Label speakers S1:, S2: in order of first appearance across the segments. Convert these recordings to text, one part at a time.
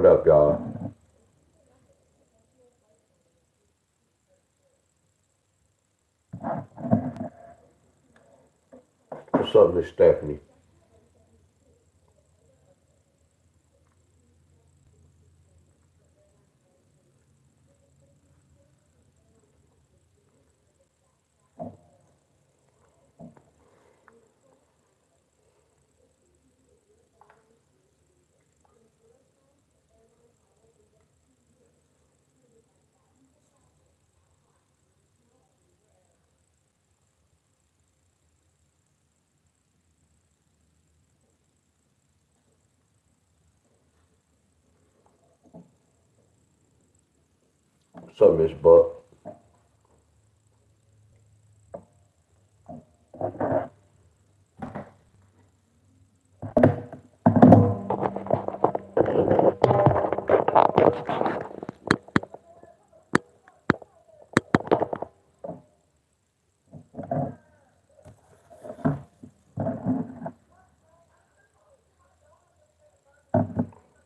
S1: What up, y'all? What's up, Miss Stephanie? What's up, Miss Buck?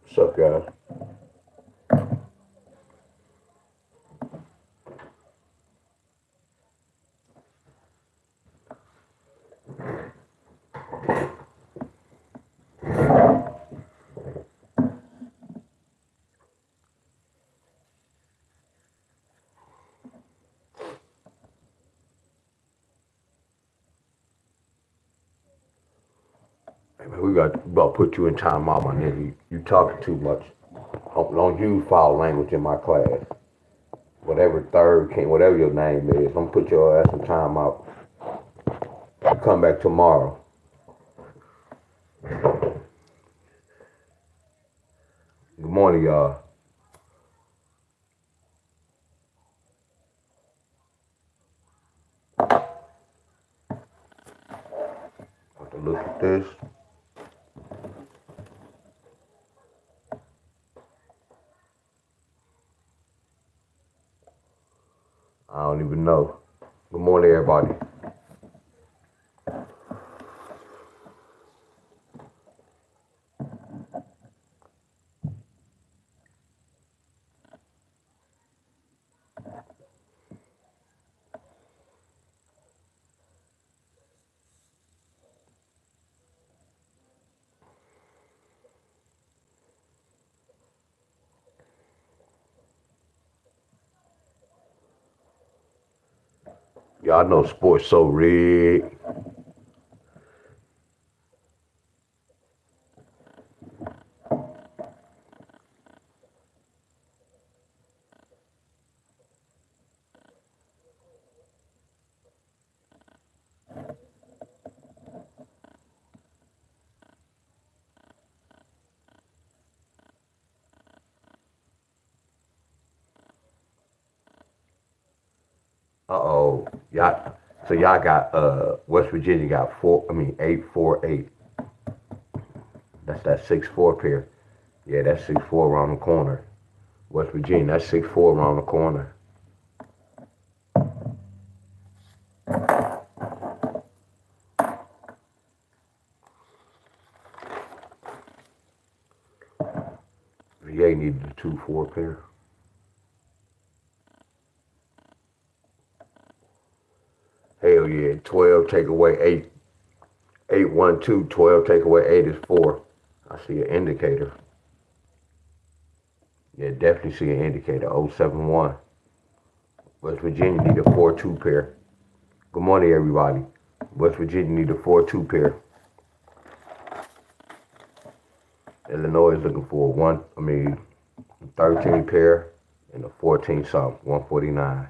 S1: What's up, guys? Hey, man, we got to put you in time out, my nigga. You talking too much. Don't use foul language in my class. Whatever your name is, don't put your ass in time out. You come back tomorrow. Good morning, y'all. Have to look at this. I don't even know. Good morning, everybody. Y'all know sports so rigged. Uh-oh. Y'all got West Virginia got 8-4-8. That's that 6-4 pair. Yeah, that's 6-4 around the corner. West Virginia, that's 6-4 around the corner. VA needed a 2-4 pair. Hell yeah. 12 take away 8. 8, 1, 2. 12 take away 8 is 4. I see an indicator. Yeah, definitely see an indicator. 071. West Virginia need a 4-2 pair. Good morning, everybody. West Virginia need a 4-2 pair. Illinois is looking for 13 pair and a 14 something, 149.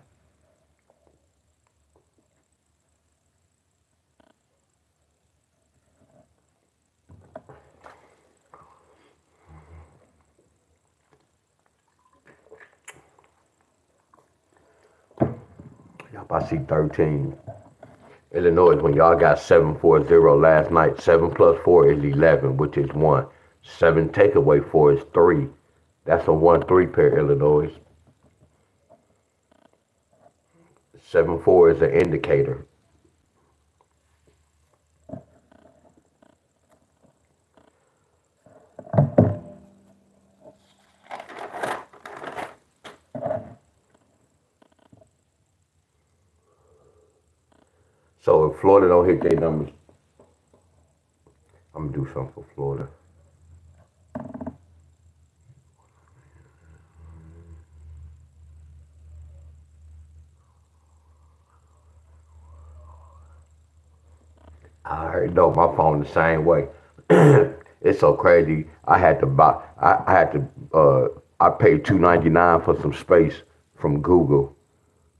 S1: Yup, I see 13. Illinois, when y'all got 740 last night, 7 plus 4 is 11, which is 1. 7 take away 4 is 3. That's a 1-3 pair, Illinois. 7-4 is an indicator. So if Florida don't hit their numbers, I'm gonna do something for Florida. I heard no, my phone the same way. It's so crazy. I had to buy. I had to. I paid $2.99 for some space from Google.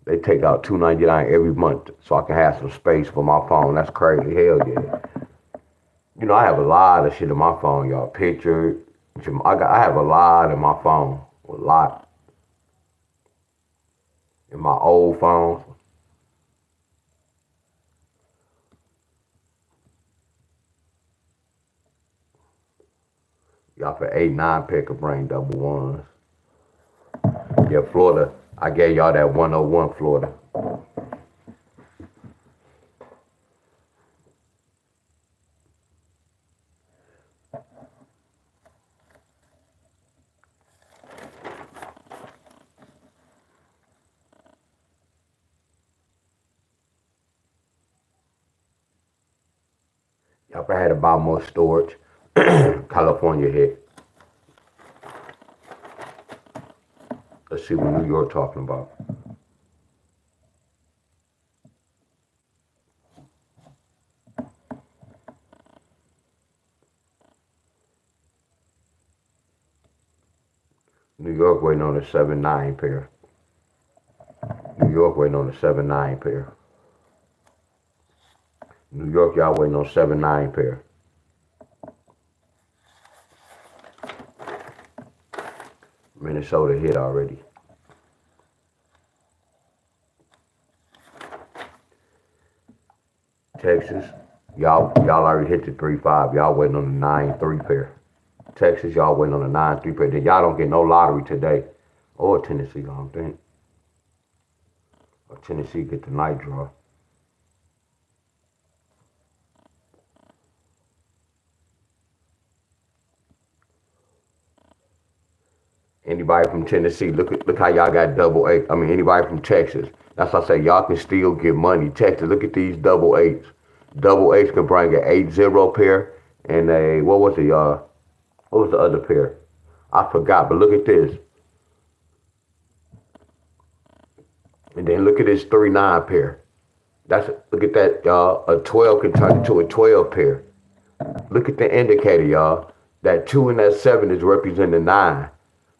S1: They take out $2.99 every month so I can have some space for my phone. That's crazy. Hell yeah. You know, I have a lot of shit in my phone, y'all. Picture. I have a lot in my phone. A lot in my old phone. Y'all for 8-9 could bring double ones. Yeah, Florida. I gave y'all that 101 Florida. Y'all had to buy more storage. California hit. Let's see what New York talking about. New York waiting on a 7-9 pair. New York waiting on a 7-9 pair. New York, y'all waiting on 7-9 pair. Minnesota hit already. Texas, y'all already hit the 3-5. Y'all waiting on the 9-3 pair. Texas, y'all waiting on the 9-3 pair. Then y'all don't get no lottery today. Or Tennessee, I don't think. Or Tennessee get the night draw. Anybody from Tennessee, look how y'all got double eight. I mean, anybody from Texas. That's why I say y'all can still get money. Texas, look at these double eights. Double eights can bring an 8-0 pair and a what was it, y'all? What was the other pair? I forgot, but look at this. And then look at this 3-9 pair. Look at that, y'all. A 12 can turn into a 12 pair. Look at the indicator, y'all. That 2 and that 7 is representing 9.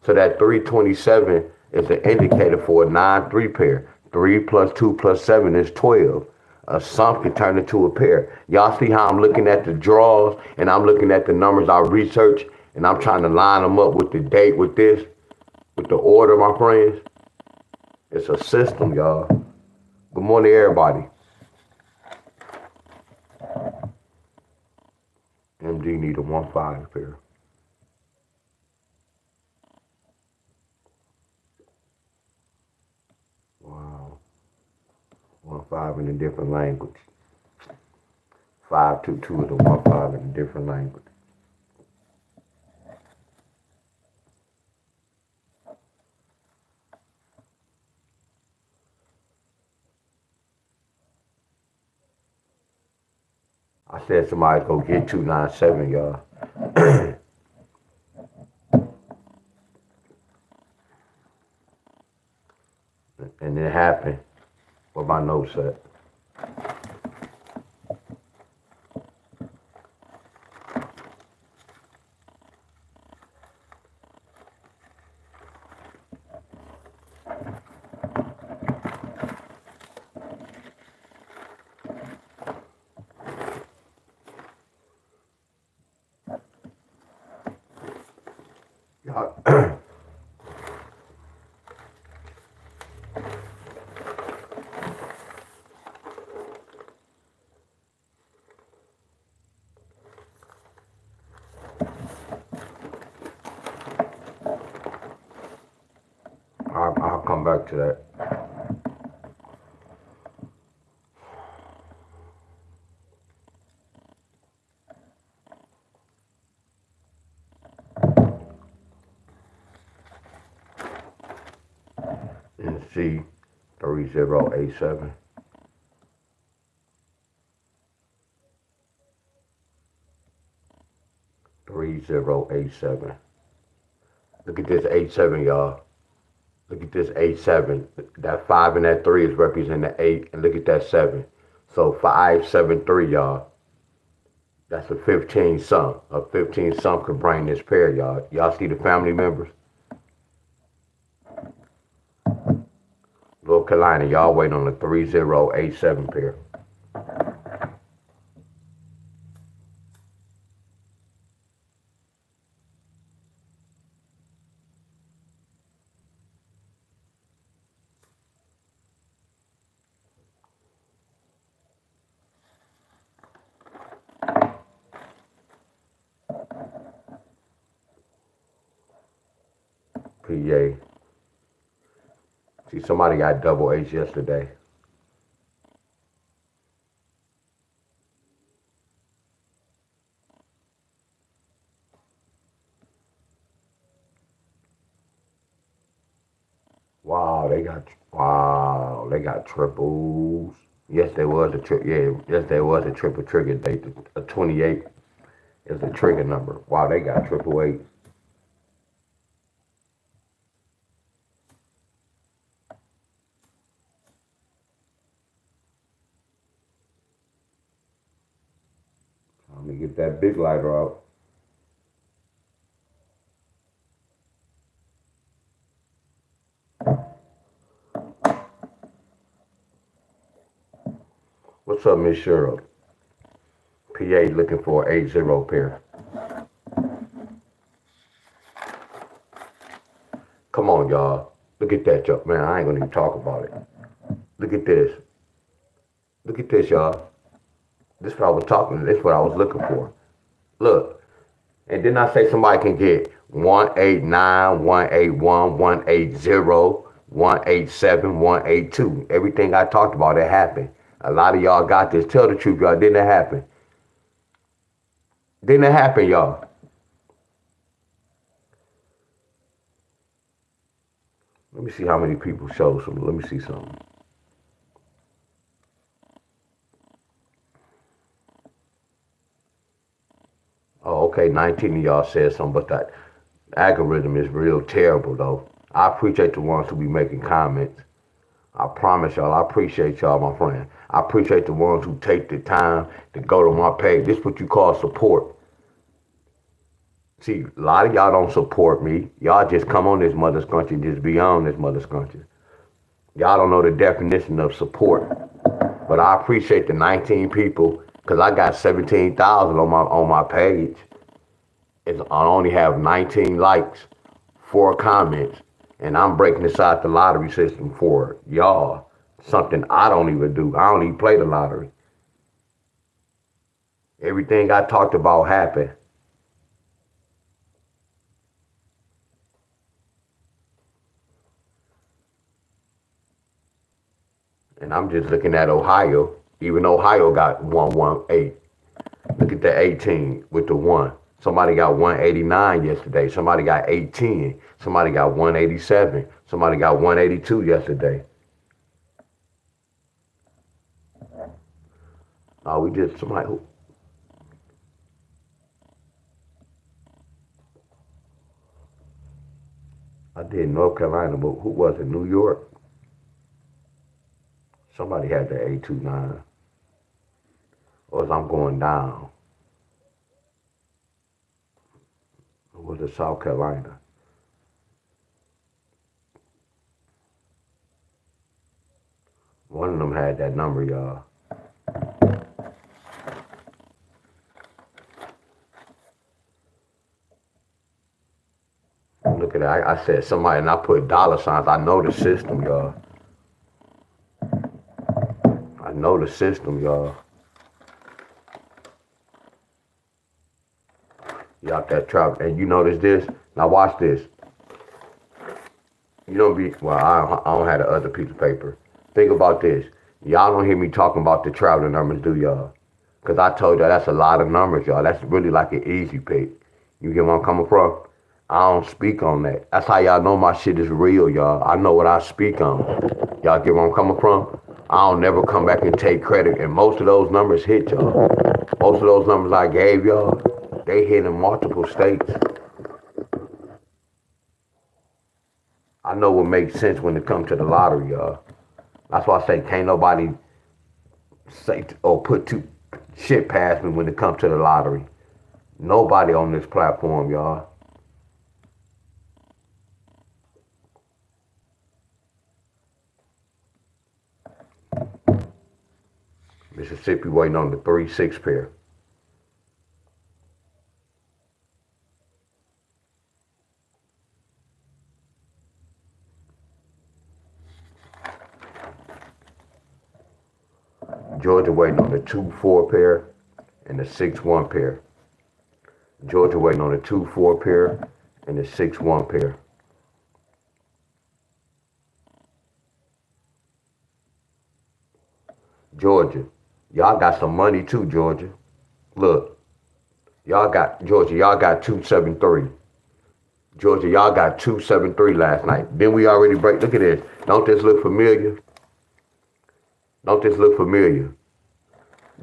S1: So that 327 is an indicator for a 9-3 pair. 3 plus 2 plus 7 is 12. A sum can turn into a pair. Y'all see how I'm looking at the draws and I'm looking at the numbers I research and I'm trying to line them up with the date with this, with the order, my friends. It's a system, y'all. Good morning, everybody. MD need a 1-5 pair. Wow. 1-5 in a different language. 5-2-2 is a 1-5 in a different language. I said somebody's gonna get 297, y'all. And it happened. What my notes said. Y'all. I'll come back to that. And C 3087. 3087. Look at this 87, y'all. Look at this 87. That 5 and that 3 is representing the 8. And look at that 7. So 573, y'all. That's a 15 sum. A 15 sum could bring this pair, y'all. Y'all see the family members? North Carolina, y'all wait on the 3087 pair. PA. See, somebody got double H yesterday. Wow, they got triples. Yes, there was a yes, there was a triple trigger date. A 28 is the trigger number. Wow, they got triple eight. Let me get that big lighter out. What's up, Miss Cheryl? PA looking for an 8-0 pair. Come on, y'all. Look at that, y'all. Man, I ain't gonna even talk about it. Look at this. Look at this, y'all. This is what I was talking. This is what I was looking for. Look. And then I say somebody can get 189, 181, 180, 187, 182. Everything I talked about, it happened. A lot of y'all got this. Tell the truth, y'all. Didn't it happen? Didn't it happen, y'all? Let me see how many people show some. Let me see something. Oh, okay. 19 of y'all said something, but that algorithm is real terrible, though. I appreciate the ones who be making comments. I promise y'all, I appreciate y'all, my friend. I appreciate the ones who take the time to go to my page. This is what you call support. See, a lot of y'all don't support me. Y'all just come on this mother's country and just be on this mother's country. Y'all don't know the definition of support. But I appreciate the 19 people because I got 17,000 on my page. I only have 19 likes, 4 comments, and I'm breaking this out the lottery system for y'all. Something I don't even do. I don't even play the lottery. Everything I talked about happened. And I'm just looking at Ohio. Even Ohio got 118. Look at the 18 with the 1. Somebody got 189 yesterday. Somebody got 810. Somebody got 187. Somebody got 182 yesterday. We just somebody who. I did North Carolina, but who was it? New York? Somebody had the 829. Or as I'm going down. Or was it South Carolina? One of them had that number, y'all. Look at that. I said somebody, and I put dollar signs. I know the system, y'all. I know the system, y'all. Y'all that travel. And you notice this? Now watch this. You don't be, well, I don't have the other piece of paper. Think about this. Y'all don't hear me talking about the traveling numbers, do y'all? Because I told y'all that's a lot of numbers, y'all. That's really like an easy pick. You get where I'm coming from? I don't speak on that. That's how y'all know my shit is real, y'all. I know what I speak on. Y'all get where I'm coming from? I don't never come back and take credit. And most of those numbers hit y'all. Most of those numbers I gave y'all, They hit in multiple states. I know what makes sense when it comes to the lottery, y'all. That's why I say can't nobody say or put two shit past me when it comes to the lottery. Nobody on this platform, y'all. Mississippi waiting on the 3-6 pair. Georgia waiting on the 2-4 pair and the 6-1 pair. Georgia waiting on the 2-4 pair and the 6-1 pair. Georgia, y'all got some money too, Georgia. Look, y'all got 273. Georgia, y'all got 273 last night. Then we already break. Look at this. Don't this look familiar? Don't this look familiar?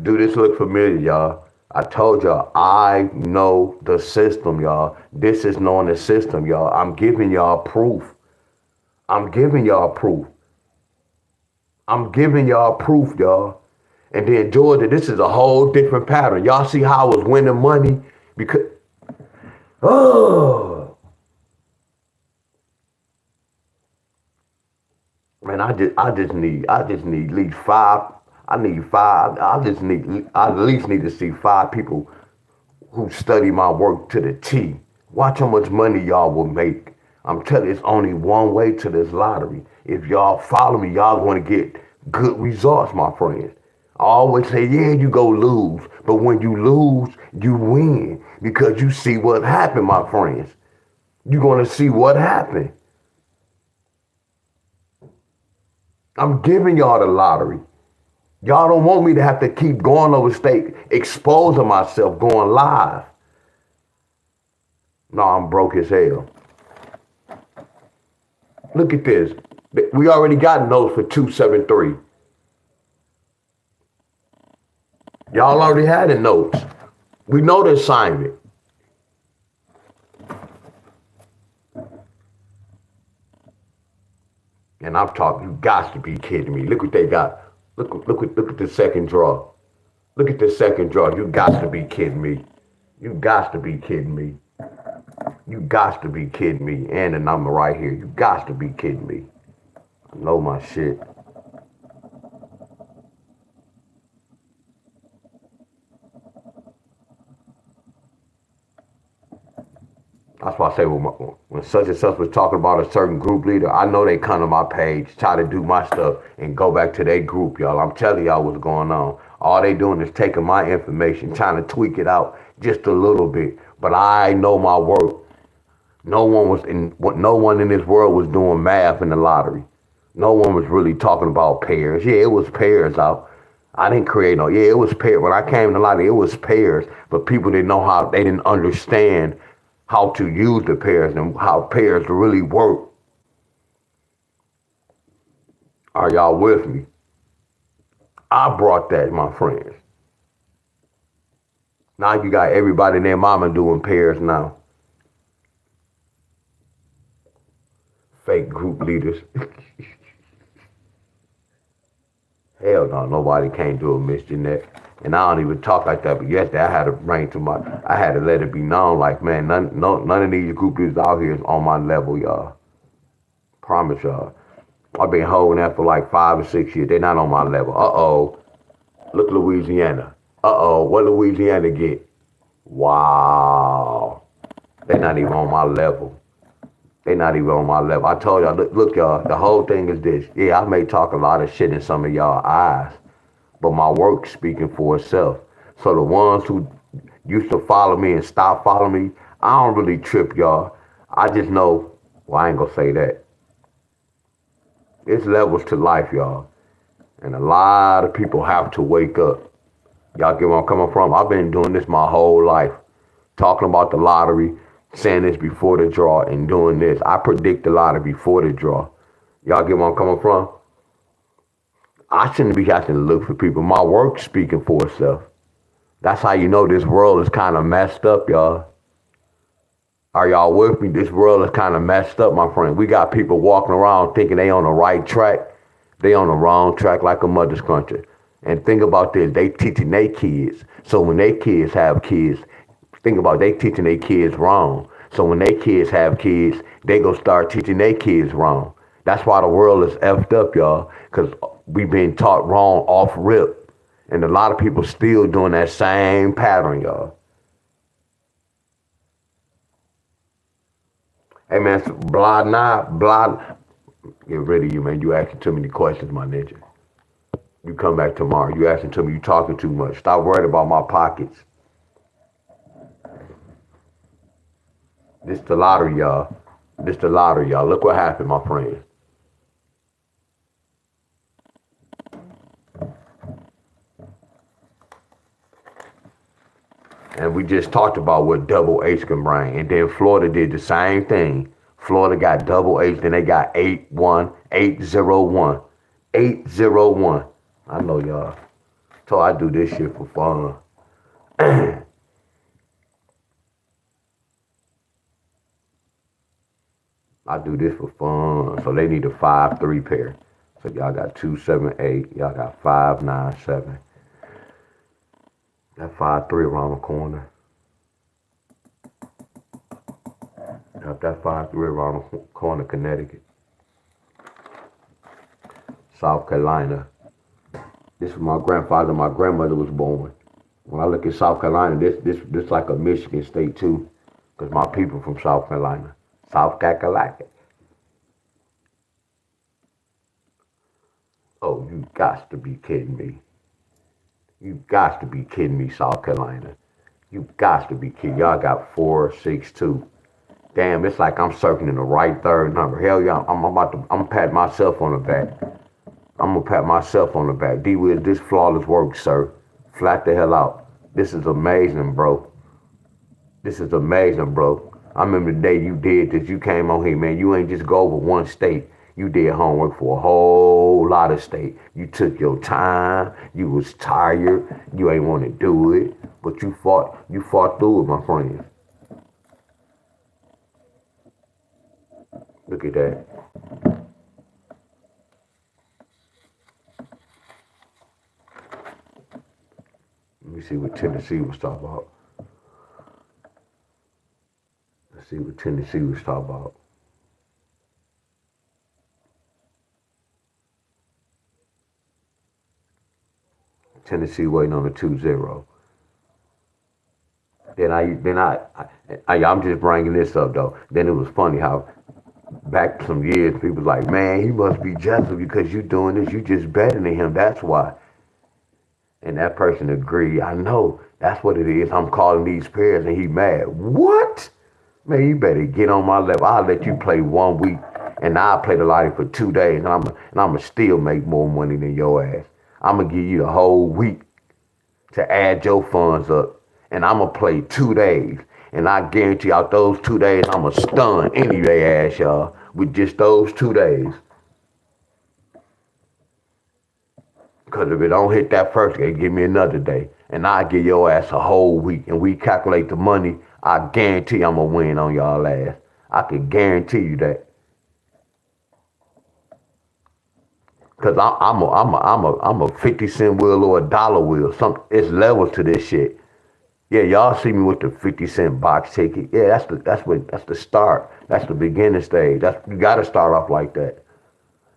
S1: Do this look familiar, y'all? I told y'all, I know the system, y'all. This is knowing the system, y'all. I'm giving y'all proof. I'm giving y'all proof. I'm giving y'all proof, y'all. And then Georgia, this is a whole different pattern. Y'all see how I was winning money? Because, oh, man, I just need at least five. I need five. I at least need to see 5 people who study my work to the T. Watch how much money y'all will make. I'm telling you, it's only one way to this lottery. If y'all follow me, y'all want to get good results, my friends. I always say, yeah, you go lose. But when you lose, you win. Because you see what happened, my friends. You're going to see what happened. I'm giving y'all the lottery. Y'all don't want me to have to keep going over state, exposing myself, going live. No, I'm broke as hell. Look at this. We already got notes for 273. Y'all already had the notes. We know the assignment. And I'm talking, you got to be kidding me. Look what they got. Look at the second draw. Look at the second draw. You got to be kidding me. You got to be kidding me. You got to be kidding me. And the number right here. You got to be kidding me. I know my shit. That's why I say when such and such was talking about a certain group leader, I know they come to my page, try to do my stuff, and go back to their group, y'all. I'm telling y'all what's going on. All they doing is taking my information, trying to tweak it out just a little bit. But I know my work. No one in this world was doing math in the lottery. No one was really talking about pairs. Yeah, it was pairs out. I didn't create no. Yeah, it was pairs. When I came to the lottery, it was pairs. But people didn't know how. They didn't understand how to use the pairs and how pairs really work. Are y'all with me? I brought that, my friends. Now you got everybody and their mama doing pairs now. Fake group leaders. Hell no, nobody can't do a Miss Jeanette. And I don't even talk like that, but yesterday I had to I had to let it be known, like, man, none of these group leaders out here is on my level, y'all. Promise y'all. I've been holding that for like 5 or 6 years. They're not on my level. Uh-oh. Look, Louisiana. Uh-oh. What Louisiana get? Wow. They're not even on my level. They're not even on my level. I told y'all, look, y'all, the whole thing is this. Yeah, I may talk a lot of shit in some of y'all eyes, but my work's speaking for itself. So the ones who used to follow me and stop following me, I don't really trip, y'all. I just know, well, I ain't gonna say that. It's levels to life, y'all. And a lot of people have to wake up. Y'all get where I'm coming from? I've been doing this my whole life. Talking about the lottery, saying this before the draw, and doing this. I predict the lottery before the draw. Y'all get where I'm coming from? I shouldn't be having to look for people. My work's speaking for itself. That's how you know this world is kind of messed up, y'all. Are y'all with me? This world is kind of messed up, my friend. We got people walking around thinking they on the right track. They on the wrong track like a mother's country. And think about this, they teaching their kids. So when their kids have kids, think about they teaching their kids wrong. So when their kids have kids, they gonna start teaching their kids wrong. That's why the world is effed up, y'all, because we been taught wrong off rip. And a lot of people still doing that same pattern, y'all. Hey man, blah. Get rid of you, man. You asking too many questions, my ninja. You come back tomorrow. You asking too many. You talking too much. Stop worrying about my pockets. This the lottery, y'all. This the lottery, y'all. Look what happened, my friend. And we just talked about what double H can bring. And then Florida did the same thing. Florida got double H, then they got 8-1, 801. I know y'all. So I do this shit for fun. I do this for fun. So they need a 5-3 pair. So y'all got 2-7-8. Y'all got 5-9-7. That 5-3 around the corner. Got that 5-3 around the corner, Connecticut. South Carolina. This is my grandfather. My grandmother was born. When I look at South Carolina, this like a Michigan state too, because my people from South Carolina. South Carolina. Oh, you got to be kidding me. You got to be kidding me, South Carolina. You got to be kidding. Y'all got 4-6-2. Damn, it's like I'm circling the right third number. Hell yeah, I'm patting myself on the back. I'm gonna pat myself on the back. D-Wiz, this flawless work, sir. Flat the hell out. This is amazing, bro. This is amazing, bro. I remember the day you did this. You came on here, man. You ain't just go over one state. You did homework for a whole lot of state. You took your time. You was tired. You ain't want to do it, but you fought through it, my friend. Look at that. Let me see what Tennessee was talking about. Let's see what Tennessee was talking about. Tennessee waiting on a 2-0. I'm just bringing this up though. Then it was funny how back some years people like, man, he must be jealous because you doing this. You just better than him. That's why. And that person agreed. I know that's what it is. I'm calling these pairs and he mad. What? Man, you better get on my level. I'll let you play 1 week and I'll play the lottery for 2 days and I'ma still make more money than your ass. I'm gonna give you the whole week to add your funds up. And I'm gonna play 2 days. And I guarantee out those 2 days, I'm gonna stun any of their ass, y'all, with just those 2 days. Because if it don't hit that first day, give me another day. And I give your ass a whole week. And we calculate the money, I guarantee I'm gonna win on y'all ass. I can guarantee you that. Cause I'm a 50-cent wheel or a dollar wheel. It's levels to this shit. Yeah, y'all see me with the 50-cent box ticket. Yeah, that's the start. That's the beginning stage. You gotta start off like that.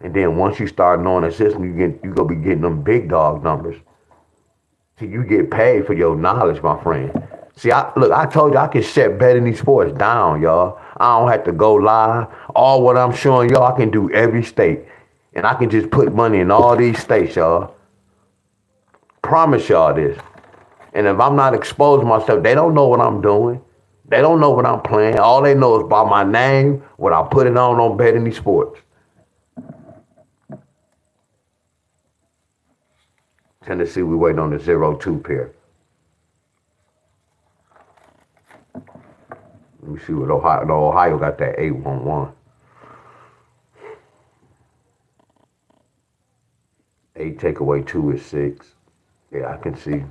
S1: And then once you start knowing the system, you gonna be getting them big dog numbers. See, you get paid for your knowledge, my friend. See, I told you I can shut betting these sports down, y'all. I don't have to go live. All what I'm showing y'all, I can do every state. And I can just put money in all these states, y'all. Promise y'all this. And if I'm not exposing myself, they don't know what I'm doing. They don't know what I'm playing. All they know is by my name, what I put it on betting these sports. Tennessee, we waiting on the 0-2 pair. Let me see what Ohio. No, Ohio got that 8-1-1. 8 take away 2 is 6. Yeah, I can see.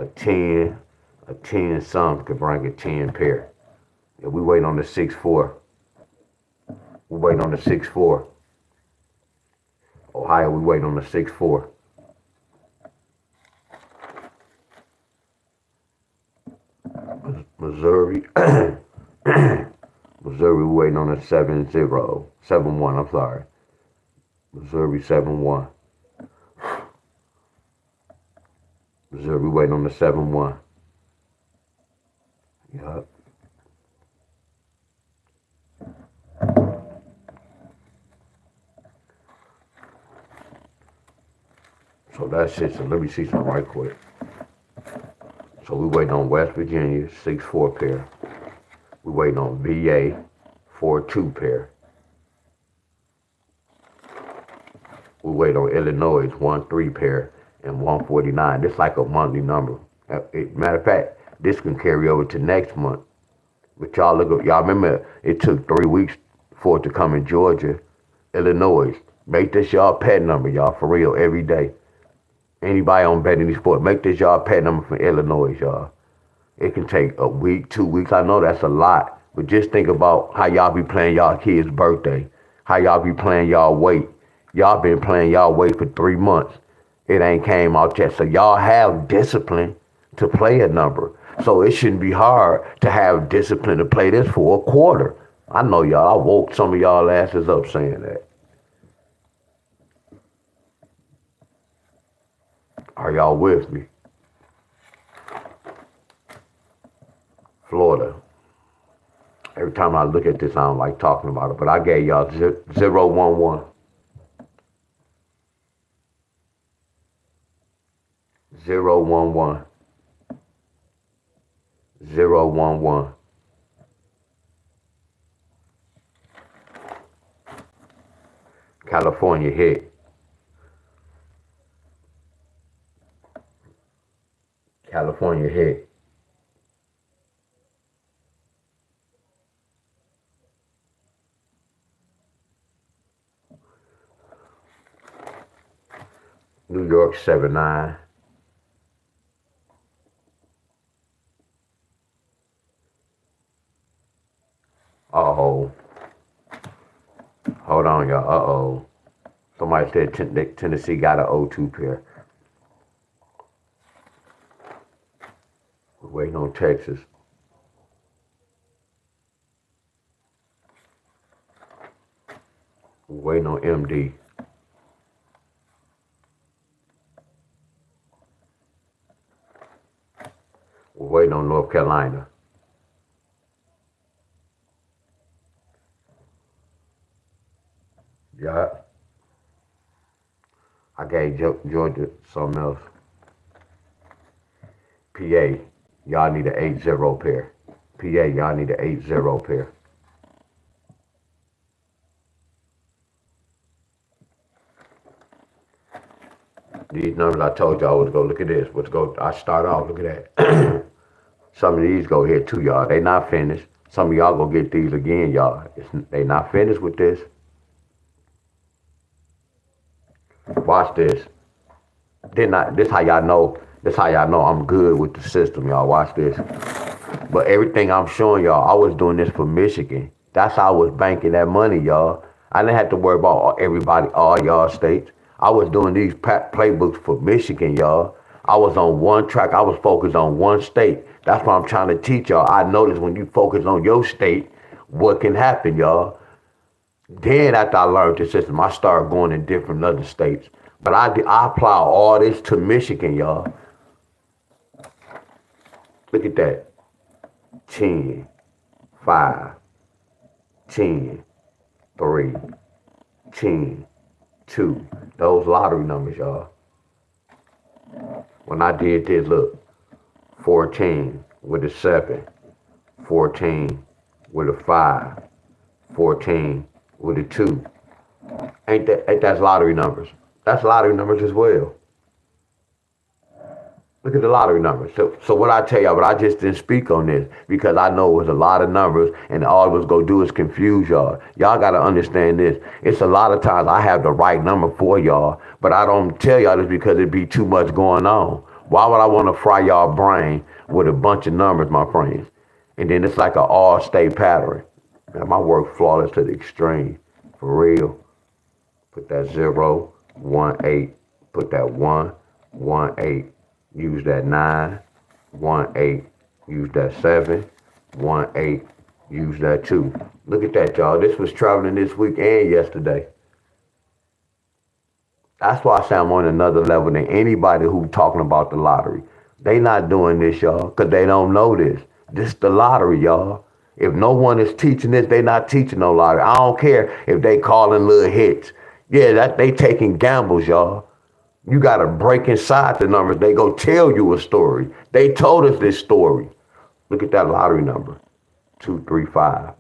S1: a 10, a 10 some could bring a 10 pair. Yeah, we waiting on the 6-4. We waiting on the 6-4. Ohio, we waiting on the 6-4. Missouri, Missouri, we waiting on the 7-0. 7-1, I'm sorry. Missouri 7-1. Missouri, we waiting on the 7-1. Yup. So that's it. So let me see something right quick. So we waiting on West Virginia, 6-4 pair. We waiting on VA, 4-2 pair. We wait on Illinois, 1-3 pair and 149. This like a monthly number. Matter of fact, this can carry over to next month. But y'all look, y'all remember it took 3 weeks for it to come in Georgia, Illinois. Make this y'all pet number, y'all, for real, every day. Anybody on betting these sports, make this y'all pet number for Illinois, y'all. It can take a week, 2 weeks. I know that's a lot, but just think about how y'all be playing y'all kids' birthday, how y'all be playing y'all weight. Y'all been playing y'all weight for 3 months. It ain't came out yet. So y'all have discipline to play a number. So it shouldn't be hard to have discipline to play this for a quarter. I know y'all. I woke some of y'all asses up saying that. Are y'all with me? Florida. Every time I look at this, I don't like talking about it, but I gave y'all 0-1-1. 0-1-1. 0-1-1. California hit. California hit. New York 7-9. Uh-oh. Hold on, y'all. Uh-oh. Somebody said Tennessee got an 0-2 pair. We're waiting on Texas. We're waiting on MD. We're waiting on North Carolina. Yeah. I gave Georgia something else. PA, y'all need an 8-0 pair. PA, y'all need an 8-0 pair. These numbers I told y'all was go look at this. Let's go. I start off. Look at that. Some of these go here too, y'all. They not finished. Some of y'all go get these again, y'all. They not finished with this. Watch this. This how y'all know. This how y'all know I'm good with the system, y'all. Watch this. But everything I'm showing y'all, I was doing this for Michigan. That's how I was banking that money, y'all. I didn't have to worry about everybody, all y'all states. I was doing these playbooks for Michigan, y'all. I was on one track. I was focused on one state. That's what I'm trying to teach y'all. I noticed when you focus on your state, what can happen, y'all. Then after I learned the system, I started going in different other states. But I apply all this to Michigan, y'all. Look at that. 10, 5, 10, 3, 10, 2. Those lottery numbers, y'all. When I did this, look, 14 with a 7, 14 with a 5, 14 with a 2. Ain't that's lottery numbers? That's lottery numbers as well. Look at the lottery numbers. So what I tell y'all, but I just didn't speak on this because I know it was a lot of numbers and all it was going to do is confuse y'all. Y'all got to understand this. It's a lot of times I have the right number for y'all, but I don't tell y'all this because it'd be too much going on. Why would I want to fry y'all brain with a bunch of numbers, my friends? And then it's like an all-state pattern. Man, my work flawless to the extreme. For real. Put that 0, 1, 8. Put that 1, 1, 8. Use that 9, 1, 8. Use that 7, 1, 8. Use that 2. Look at that, y'all. This was traveling this week and yesterday. That's why I say I'm on another level than anybody who talking about the lottery. They not doing this, y'all, because they don't know this. This is the lottery, y'all. If no one is teaching this, they not teaching no lottery. I don't care if they calling little hits. Yeah, that they taking gambles, y'all. You got to break inside the numbers. They go tell you a story. They told us this story. Look at that lottery number. 235,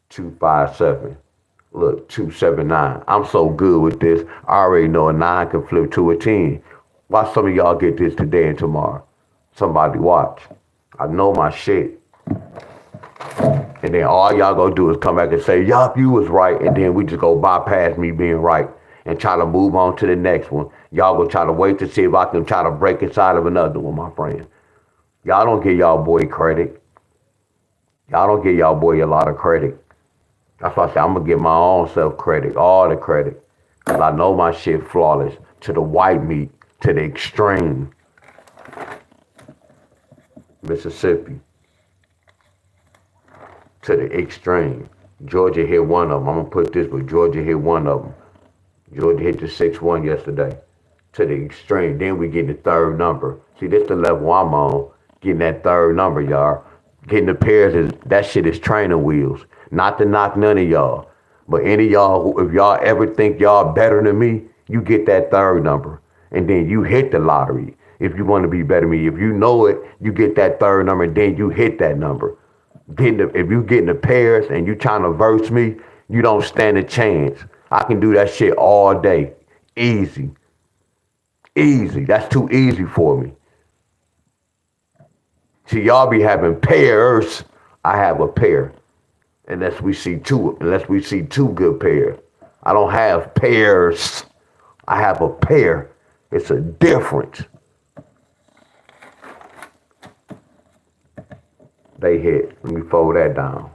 S1: 257. Look, 279. I'm so good with this. I already know a 9 can flip to a 10. Watch some of y'all get this today and tomorrow. Somebody watch. I know my shit. And then all y'all gonna do is come back and say, yup, you was right. And then we just go bypass me being right and try to move on to the next one. Y'all gonna try to wait to see if I can try to break inside of another one, my friend. Y'all don't give y'all boy credit. Y'all don't give y'all boy a lot of credit. That's why I say I'm gonna give my own self credit, all the credit. Cause I know my shit flawless to the white meat, to the extreme. Mississippi. To the extreme. Georgia hit one of them. I'm gonna put this, but Georgia hit one of them. Georgia hit the 6-1 yesterday. To the extreme. Then we get the third number. See, this the level I'm on. Getting that third number, y'all. Getting the pairs, that shit is training wheels. Not to knock none of y'all. But any of y'all, if y'all ever think y'all better than me, you get that third number. And then you hit the lottery. If you want to be better than me. If you know it, you get that third number and then you hit that number. If you getting the pairs and you trying to verse me, you don't stand a chance. I can do that shit all day. Easy. Easy. That's too easy for me. See, y'all be having pairs. I have a pair. Unless we see two good pairs. I don't have pairs. I have a pair. It's a difference. They hit. Let me fold that down.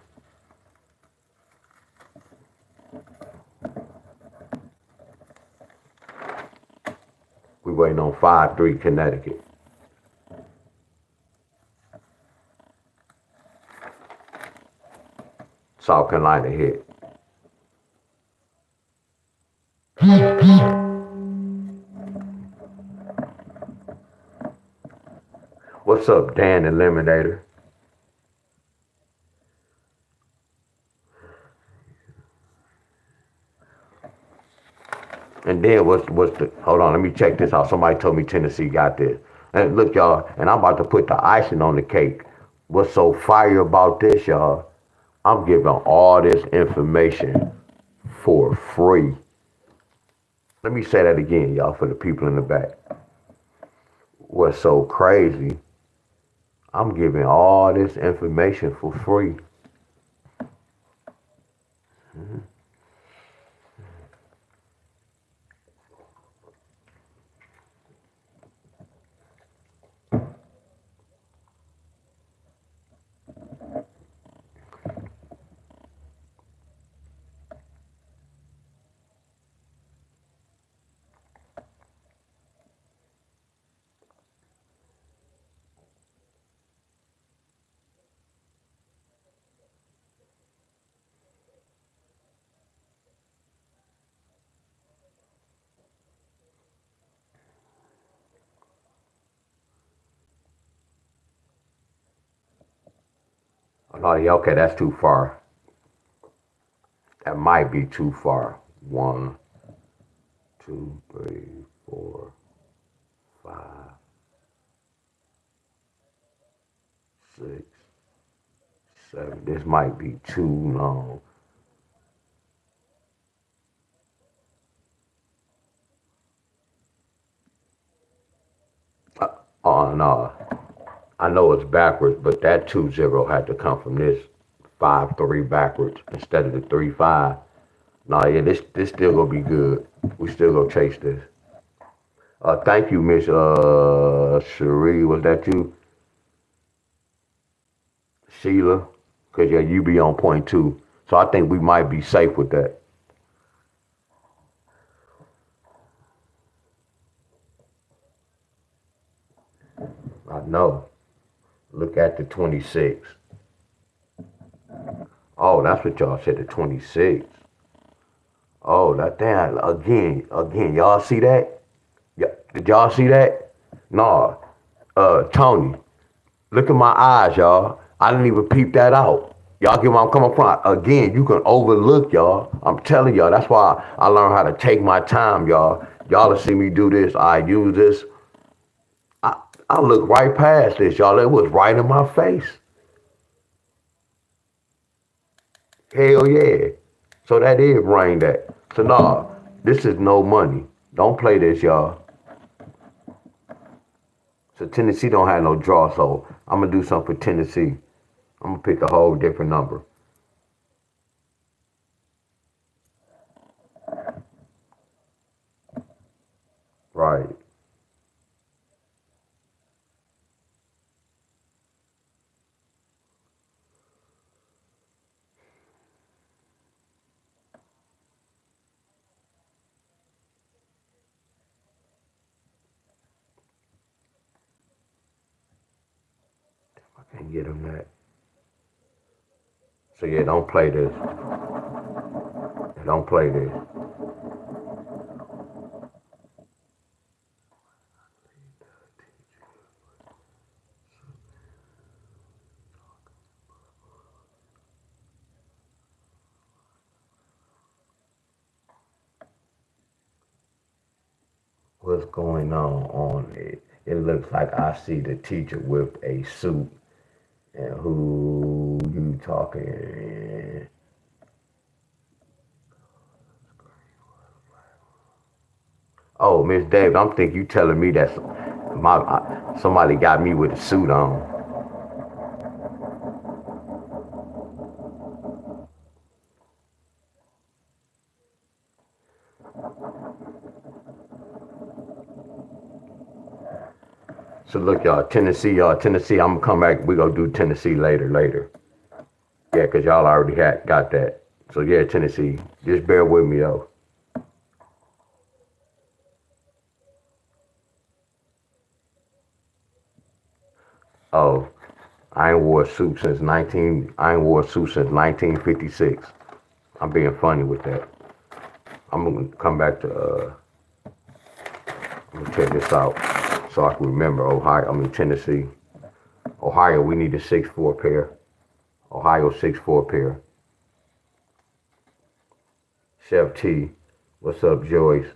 S1: We waiting on 5-3 Connecticut. South Carolina hit. What's up, Dan Eliminator? And then what's the, hold on, let me check this out. Somebody told me Tennessee got this. And look, y'all, and I'm about to put the icing on the cake. What's so fire about this, y'all? I'm giving all this information for free. Let me say that again, y'all, for the people in the back. What's so crazy, I'm giving all this information for free. Mm-hmm. Oh, yeah, okay, that's too far. That might be too far. 1, 2, 3, 4, 5, 6, 7. This might be too long. Oh, no. I know it's backwards, but that 2-0 had to come from this 5-3 backwards instead of the 3-5. Nah, yeah, this still gonna be good. We still gonna chase this. Thank you, Miss Cherie. Was that you, Sheila? Cause yeah, you be on point too. So I think we might be safe with that. I know. Look at the 26. Oh, that's what y'all said. The 26. Oh, that damn again. Y'all see that? Yeah, did y'all see that? Nah. Tony, look at my eyes, y'all. I didn't even peep that out. Y'all get where I'm coming from. Again, you can overlook, y'all. I'm telling y'all. That's why I learned how to take my time, y'all. Y'all will see me do this. I use this. I, I look right past this, y'all. It was right in my face. Hell yeah. So that is brain that. So nah, this is no money. Don't play this, y'all. So Tennessee don't have no draw, so I'm gonna do something for Tennessee. I'm gonna pick a whole different number. Right. I can't get them that. So yeah, don't play this. Don't play this. What's going on it? It looks like I see the teacher with a suit. And who you talking? Oh, Miss David, I'm thinking you telling me that somebody got me with a suit on. So look, Tennessee. I'm gonna come back. We gonna do Tennessee later. Yeah, cause y'all already had got that. So yeah, Tennessee. Just bear with me though. Oh, I ain't wore a suit since 19. I ain't wore a suit since 1956. I'm being funny with that. I'm gonna come back to. I'm gonna check this out so I can remember Ohio. I mean Tennessee. Ohio, we need a 6'4" pair. Ohio 6'4" pair. Chef T. What's up, Joyce?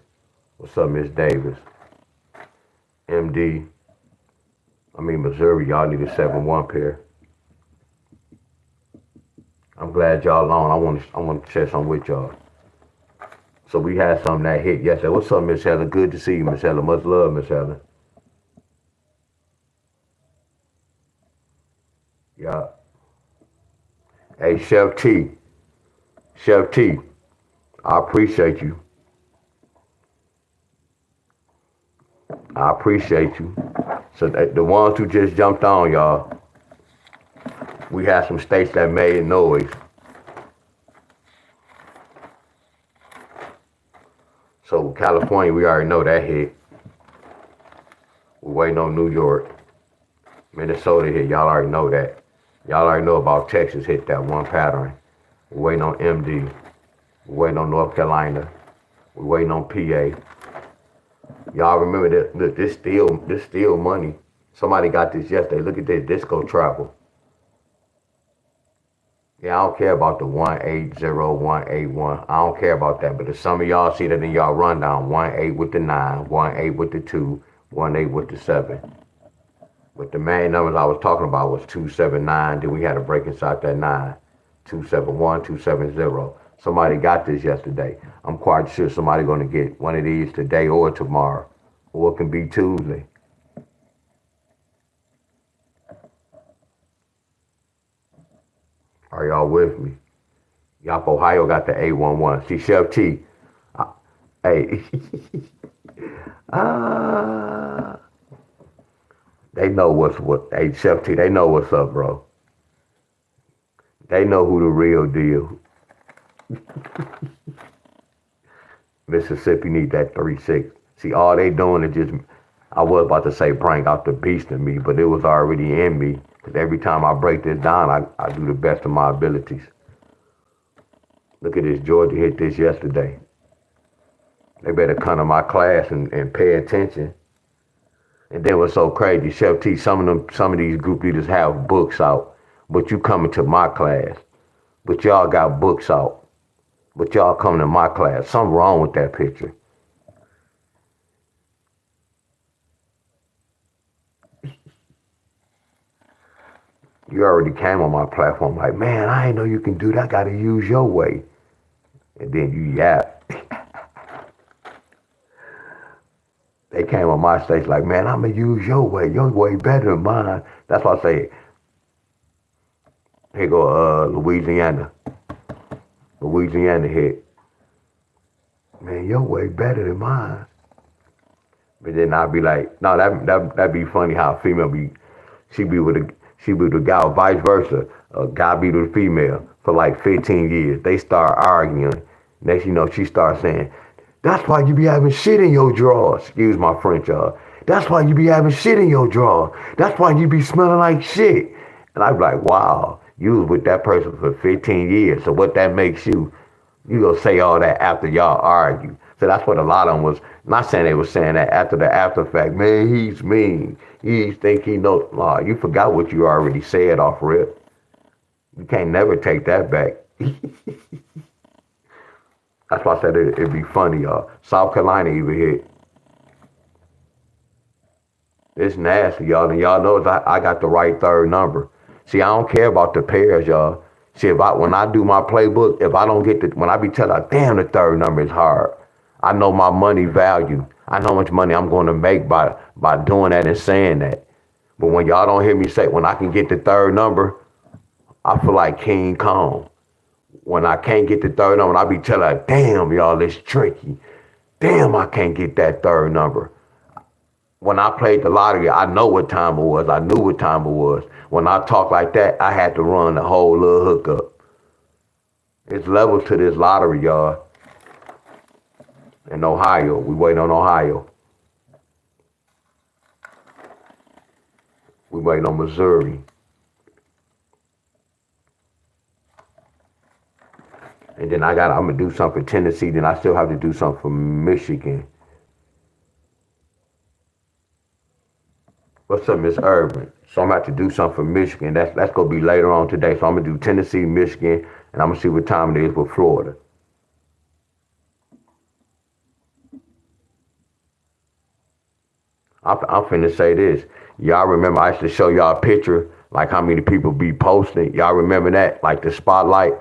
S1: What's up, Miss Davis? MD. I mean Missouri. Y'all need a 7'1" pair. I'm glad y'all on. I want to share something with y'all. So we had something that hit yesterday. What's up, Miss Helen? Good to see you, Miss Helen. Much love, Miss Helen. Yeah. Hey, Chef T. Chef T. I appreciate you. I appreciate you. So the ones who just jumped on, y'all, we had some states that made noise. So California, we already know that hit. We're waiting on New York. Minnesota hit. Y'all already know that. Y'all already know about Texas hit that one pattern. We're waiting on MD. We're waiting on North Carolina. We're waiting on PA. Y'all remember that? Look, this still money. Somebody got this yesterday. Look at this disco travel. Yeah, I don't care about the 180181. I don't care about that. But if some of y'all see that in y'all rundown, 18 with the 9, 18 with the 2, 18 with the 7. But the main numbers I was talking about was 279. Then we had a break inside that 9. 271, 270. Somebody got this yesterday. I'm quite sure somebody gonna get one of these today or tomorrow. Or it can be Tuesday. Are y'all with me? Yop Ohio got the 811. See Chef T. Hey, Ah, they know what's what. Hey, Chef T, they know what's up, bro. They know who the real deal. Mississippi need that 3-6. See, all they doing is just, I was about to say bring out the beast in me, but it was already in me. Because every time I break this down, I do the best of my abilities. Look at this, Georgia hit this yesterday. They better come to my class and pay attention. And then what's so crazy, Chef T, some of these group leaders have books out, but you coming to my class. But y'all got books out. But y'all coming to my class. Something wrong with that picture. You already came on my platform like, man, I ain't know you can do that. I gotta use your way. And then you yap. They came on my stage like, man, I'm gonna use your way. Your way better than mine. That's why I say, here go Louisiana. Louisiana hit. Man, your way better than mine. But then I'd be like, no, that'd be funny how a female she be with a guy, or vice versa. A guy be with a female for like 15 years. They start arguing. Next you know, she starts saying, that's why you be having shit in your drawers. Excuse my French, y'all. That's why you be having shit in your drawers. That's why you be smelling like shit. And I'd be like, wow, you was with that person for 15 years. So what that makes you gonna say all that after y'all argue. So that's what a lot of them was, not saying they were saying that after the after fact, man, he's mean. He think he knows. Nah, you forgot what you already said off rip. You can't never take that back. That's why I said it'd be funny, y'all. South Carolina even hit. It's nasty, y'all. And y'all know I got the right third number. See, I don't care about the pairs, y'all. See, when I do my playbook, if I don't get when I be telling, damn, the third number is hard. I know my money value. I know how much money I'm going to make by doing that and saying that. But when y'all don't hear me say, when I can get the third number, I feel like King Kong. When I can't get the third number, I be telling, damn, y'all, it's tricky. Damn, I can't get that third number. When I played the lottery, I know what time it was. I knew what time it was. When I talk like that, I had to run the whole little hookup. It's levels to this lottery, y'all. In Ohio, we waiting on Ohio. We waiting on Missouri. And then I'm gonna do something for Tennessee, then I still have to do something for Michigan. What's up, Miss Urban? So I'm gonna have to do something for Michigan. That's gonna be later on today. So I'm gonna do Tennessee, Michigan, and I'm gonna see what time it is with Florida. I'm finna say this. Y'all remember I used to show y'all a picture, like how many people be posting. Y'all remember that? Like the spotlight?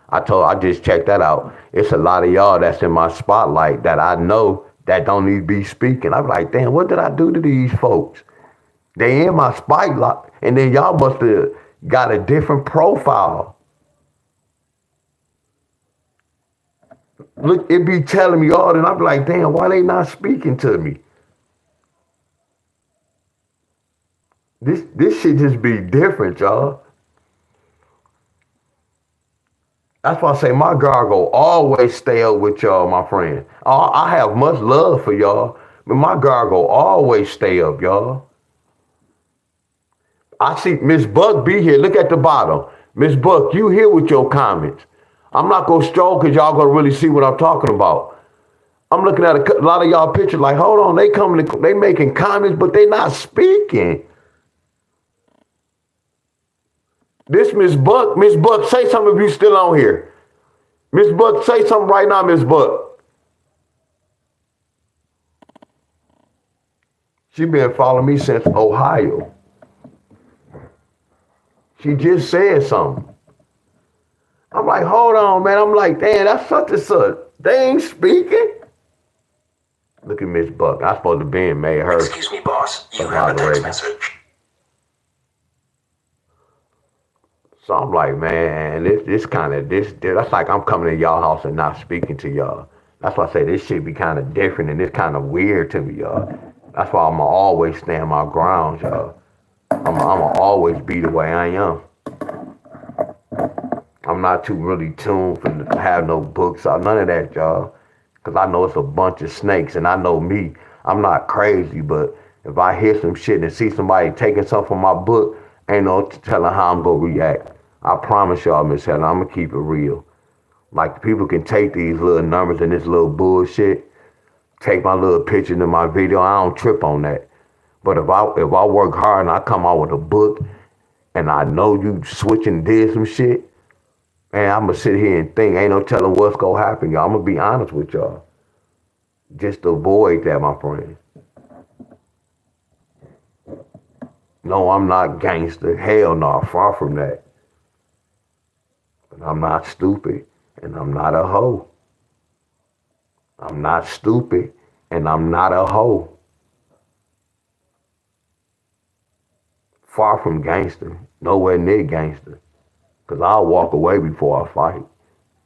S1: I just checked that out. It's a lot of y'all that's in my spotlight that I know that don't need to be speaking. I'm like, damn, what did I do to these folks? They in my spotlight, and then y'all must have got a different profile. Look, it be telling me all, and I'm like, damn, why they not speaking to me? This shit just be different, y'all. That's why I say my gargle always stay up with y'all, my friend. I have much love for y'all, but my gargle always stay up, y'all. I see Miss Buck be here. Look at the bottom. Miss Buck, you here with your comments. I'm not going to stroll because y'all going to really see what I'm talking about. I'm looking at a lot of y'all pictures like, hold on, they making comments, but they not speaking. This Miss Buck, say something if you still on here. Miss Buck, say something right now, Miss Buck. She been following me since Ohio. She just said something. I'm like, hold on, man. I'm like, damn, that's such and such. They ain't speaking. Look at Miss Buck. I supposed to be in made her.
S2: Excuse me, boss. You have a text message.
S1: So I'm like, man, this that's like I'm coming to y'all house and not speaking to y'all. That's why I say this shit be kind of different and it's kind of weird to me, y'all. That's why I'ma always stand my ground, y'all. I'ma always be the way I am. I'm not too really tuned for to have no books or none of that, y'all. Cause I know it's a bunch of snakes, and I know me. I'm not crazy, but if I hear some shit and see somebody taking something from my book, ain't no telling how I'm gonna react. I promise y'all, Miss Helen, I'm gonna keep it real. Like people can take these little numbers and this little bullshit, take my little picture in my video. I don't trip on that. But if I work hard and I come out with a book and I know you switching did some shit, and I'm gonna sit here and think, ain't no telling what's gonna happen, y'all. I'm gonna be honest with y'all. Just avoid that, my friend. No, I'm not gangster. Hell no, far from that. But I'm not stupid, and I'm not a hoe. I'm not stupid, and I'm not a hoe. Far from gangster. Nowhere near gangster. Because I'll walk away before I fight.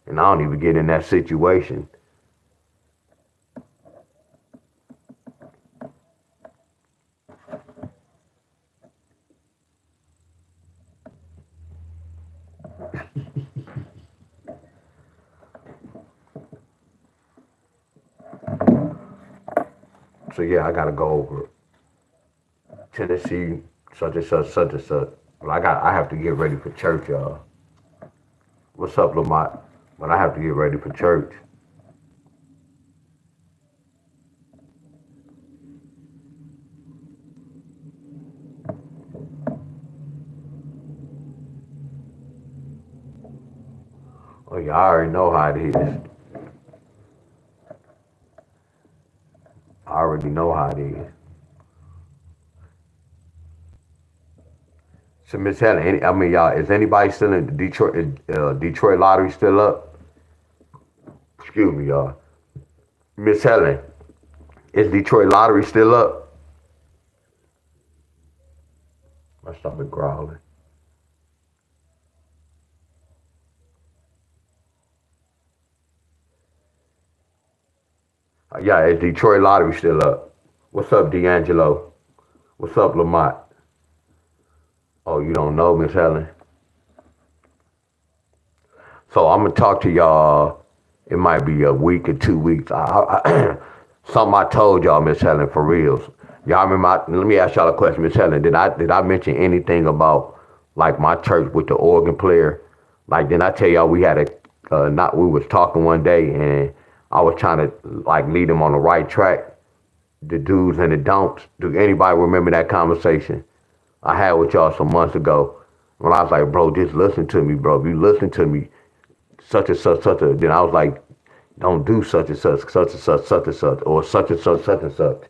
S1: And I don't even get in that situation. So yeah, I gotta go over Tennessee, such and such, such and such. But I have to get ready for church, y'all. What's up, Lamont? But I have to get ready for church. Oh, yeah, I already know how it is. I already know how it is. So, Miss Helen, I mean, y'all, is anybody still in the Detroit lottery still up? Excuse me, y'all. Miss Helen, is Detroit lottery still up? My stomach growling. Yeah, is Detroit lottery still up? What's up, D'Angelo? What's up, Lamont? Oh, you don't know, Miss Helen? So I'm gonna talk to y'all. It might be a week or 2 weeks. Something I told y'all, Miss Helen, for reals. Y'all remember? Let me ask y'all a question, Miss Helen. Did I mention anything about like my church with the organ player? Like, did I tell y'all we had not we was talking one day and I was trying to like lead them on the right track, the do's and the don'ts. Do anybody remember that conversation I had with y'all some months ago? When I was like, bro, just listen to me, bro. If you listen to me, such and such, such a. Then I was like, don't do such and such, such and such, such and such, or such and such, such and such.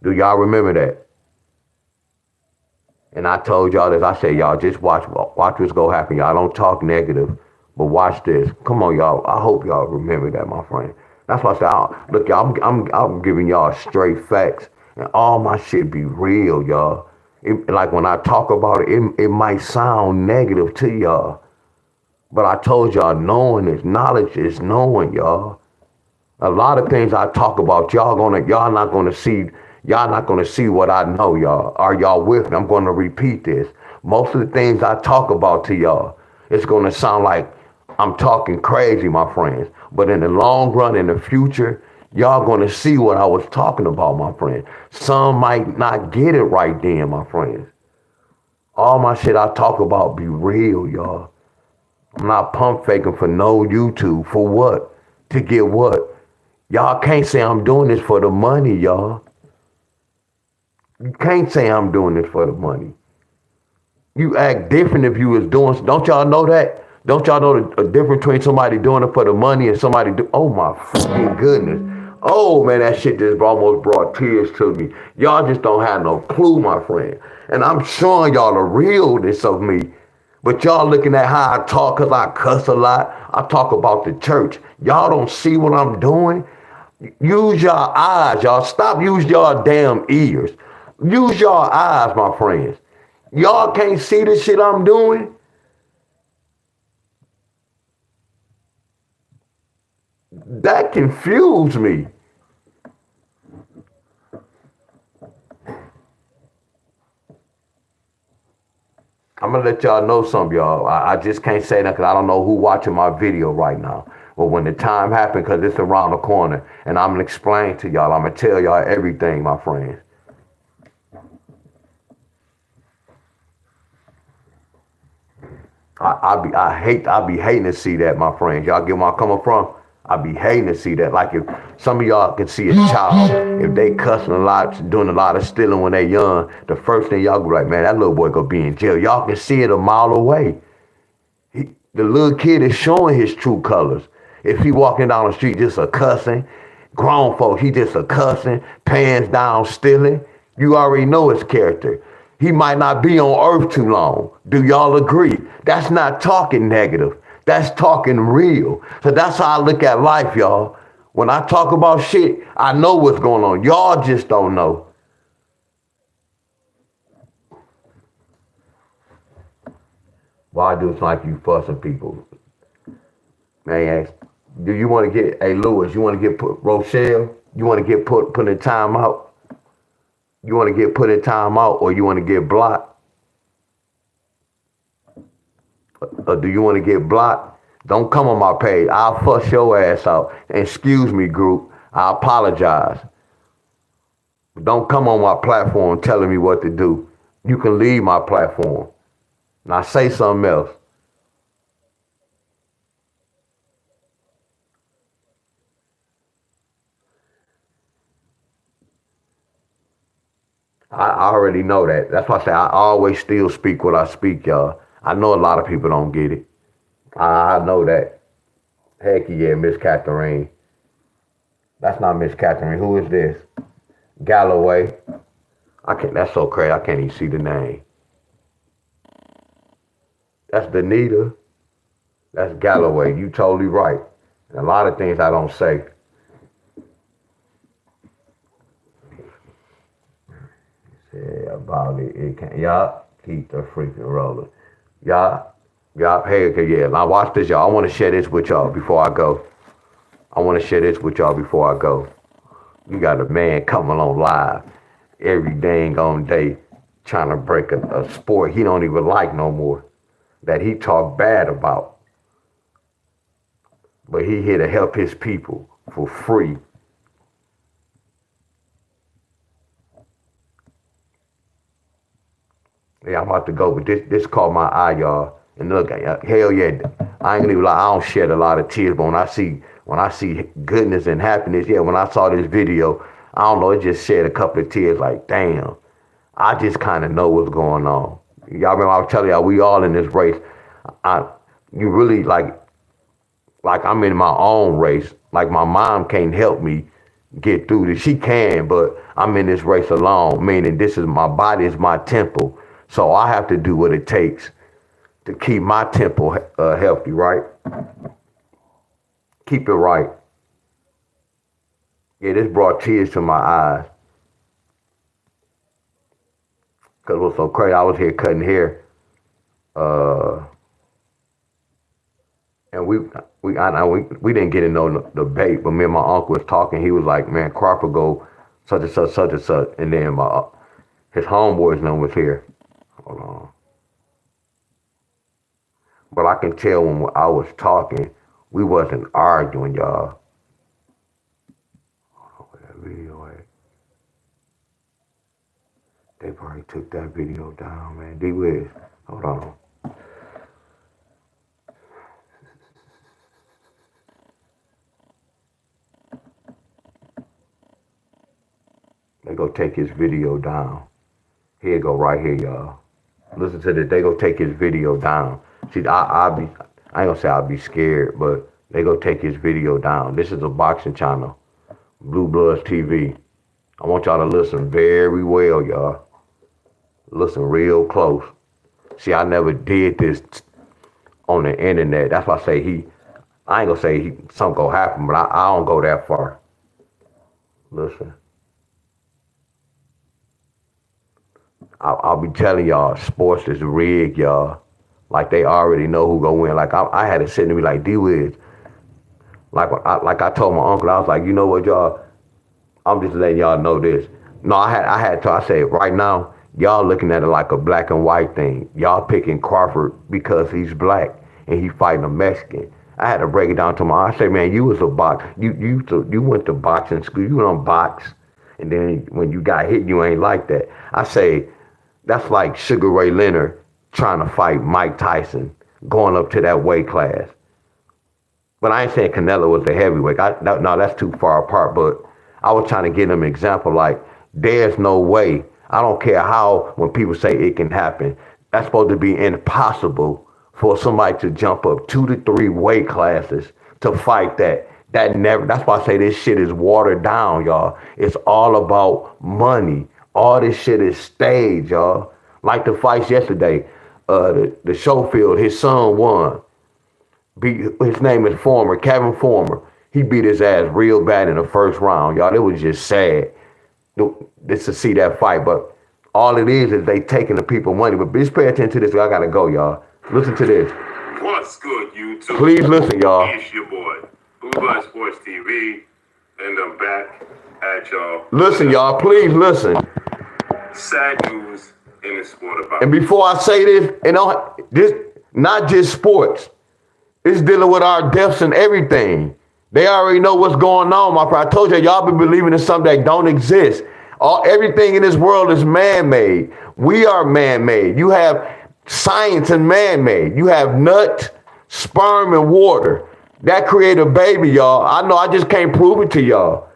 S1: Do y'all remember that? And I told y'all this. I said, y'all just watch what's gonna happen. Y'all don't talk negative, but watch this. Come on, y'all. I hope y'all remember that, my friend. That's why I said, look, y'all, I'm giving y'all straight facts, and all my shit be real, y'all. Like when I talk about it, it might sound negative to y'all, but I told y'all, knowing is knowledge is knowing, y'all. A lot of things I talk about, y'all not gonna see what I know, y'all. Are y'all with me? I'm gonna repeat this. Most of the things I talk about to y'all, it's gonna sound like I'm talking crazy, my friends. But in the long run, in the future, y'all gonna see what I was talking about, my friend. Some might not get it right then, my friends. All my shit I talk about be real, y'all. I'm not pump faking for no YouTube. For what? To get what? Y'all can't say I'm doing this for the money, y'all. You can't say I'm doing this for the money. You act different if you was doing. Don't y'all know that? Don't y'all know the difference between somebody doing it for the money and somebody do? Oh my fucking goodness. Oh man, that shit just almost brought tears to me. Y'all just don't have no clue, my friend. And I'm showing y'all the realness of me. But y'all looking at how I talk because I cuss a lot. I talk about the church. Y'all don't see what I'm doing. Use your eyes, y'all. Stop using y'all damn ears. Use your eyes, my friends. Y'all can't see the shit I'm doing. That confused me. I'm gonna let y'all know something, y'all. I just can't say that because I don't know who watching my video right now. But when the time happens, because it's around the corner, and I'm gonna explain to y'all, I'm gonna tell y'all everything, my friends. I be hating to see that, my friends. Y'all get where I'm coming from? I be hating to see that. Like if some of y'all can see a child, if they cussing a lot, doing a lot of stealing when they young, the first thing y'all be like, man, that little boy gonna be in jail. Y'all can see it a mile away. The little kid is showing his true colors. If he walking down the street just a cussing, grown folks, he just a cussing, pants down, stealing, you already know his character. He might not be on earth too long. Do y'all agree? That's not talking negative. That's talking real. So that's how I look at life, y'all. When I talk about shit, I know what's going on. Y'all just don't know. Why do it's like you fussing people? Man, do you want to get, hey Lewis, you want to get put, Rochelle, you want to get put in time out? You want to get put in time out or you want to get blocked? Or do you want to get blocked? Don't come on my page. I'll fuss your ass out. Excuse me, group. I apologize. Don't come on my platform telling me what to do. You can leave my platform. Now say something else. I already know that. That's why I say I always still speak what I speak, y'all. I know a lot of people don't get it. I know that. Heck yeah, Miss Catherine. That's not Miss Catherine. Who is this? Galloway. I can't. That's so crazy. I can't even see the name. That's Danita. That's Galloway. You totally right. And a lot of things I don't say. Say about it. It can't. Y'all keep the freaking rolling. Y'all, hey, okay, yeah. Now watch this, y'all. I want to share this with y'all before I go. You got a man coming on live every dang on day trying to break a sport he don't even like no more, that he talk bad about. But he here to help his people for free. Yeah, I'm about to go, but this caught my eye, y'all. And look, hell yeah, I ain't gonna even lie, I don't shed a lot of tears, but when I see goodness and happiness, yeah, when I saw this video, I don't know, it just shed a couple of tears like, damn, I just kind of know what's going on. Y'all remember I was telling y'all, we all in this race. You really like I'm in my own race. Like my mom can't help me get through this. She can, but I'm in this race alone, meaning this is my body is my temple. So I have to do what it takes to keep my temple healthy, right? Keep it right. Yeah, this brought tears to my eyes. Because it was so crazy. I was here cutting hair. And we didn't get in no debate, but me and my uncle was talking. He was like, man, Crawford go such and such, such and such. And then his homeboy's name was here. Hold on. But I can tell when I was talking, we wasn't arguing, y'all. Hold on, where that video at? They probably took that video down, man. D-Wiz, hold on. They go take his video down. Here it go right here, y'all. Listen to this. They go take his video down. See, I ain't gonna say I'll be scared, but they go take his video down. This is a boxing channel, Blue Bloods TV. I want y'all to listen very well, y'all. Listen real close. See, I never did this on the internet. That's why I say I ain't gonna say something gonna happen, but I don't go that far. Listen. I'll be telling y'all, sports is rigged, y'all. Like they already know who gonna win. Like I had to sit and be like, D-Wiz, Like I told my uncle, I was like, you know what, y'all? I'm just letting y'all know this. No, I said right now, y'all looking at it like a black and white thing. Y'all picking Crawford because he's black and he fighting a Mexican. I had to break it down to I say, man, you was a box. You went to boxing school. You don't box, and then when you got hit, you ain't like that. I say, that's like Sugar Ray Leonard trying to fight Mike Tyson, going up to that weight class. But I ain't saying Canelo was a heavyweight. No, that's too far apart. But I was trying to give them an example like, there's no way. I don't care how, when people say it can happen, that's supposed to be impossible for somebody to jump up 2 to 3 weight classes to fight that. That's why I say this shit is watered down, y'all. It's all about money. All this shit is staged, y'all. Like the fights yesterday, the Schofield, his son won. His name is Kevin Former. He beat his ass real bad in the first round, y'all. It was just sad just to see that fight. But all it is they taking the people money. But just pay attention to this. I gotta go, y'all. Listen to this.
S3: What's good, YouTube?
S1: Please listen, y'all.
S3: It's your boy, Uber Sports TV, and I'm back at y'all.
S1: Listen, y'all. Please listen.
S3: Sad news in the sport about.
S1: And before I say this, this not just sports. It's dealing with our deaths and everything. They already know what's going on, my friend. I told you, y'all been believing in something that don't exist. Everything in this world is man-made. We are man-made. You have science and man-made. You have nut, sperm, and water. That create a baby, y'all. I know I just can't prove it to y'all.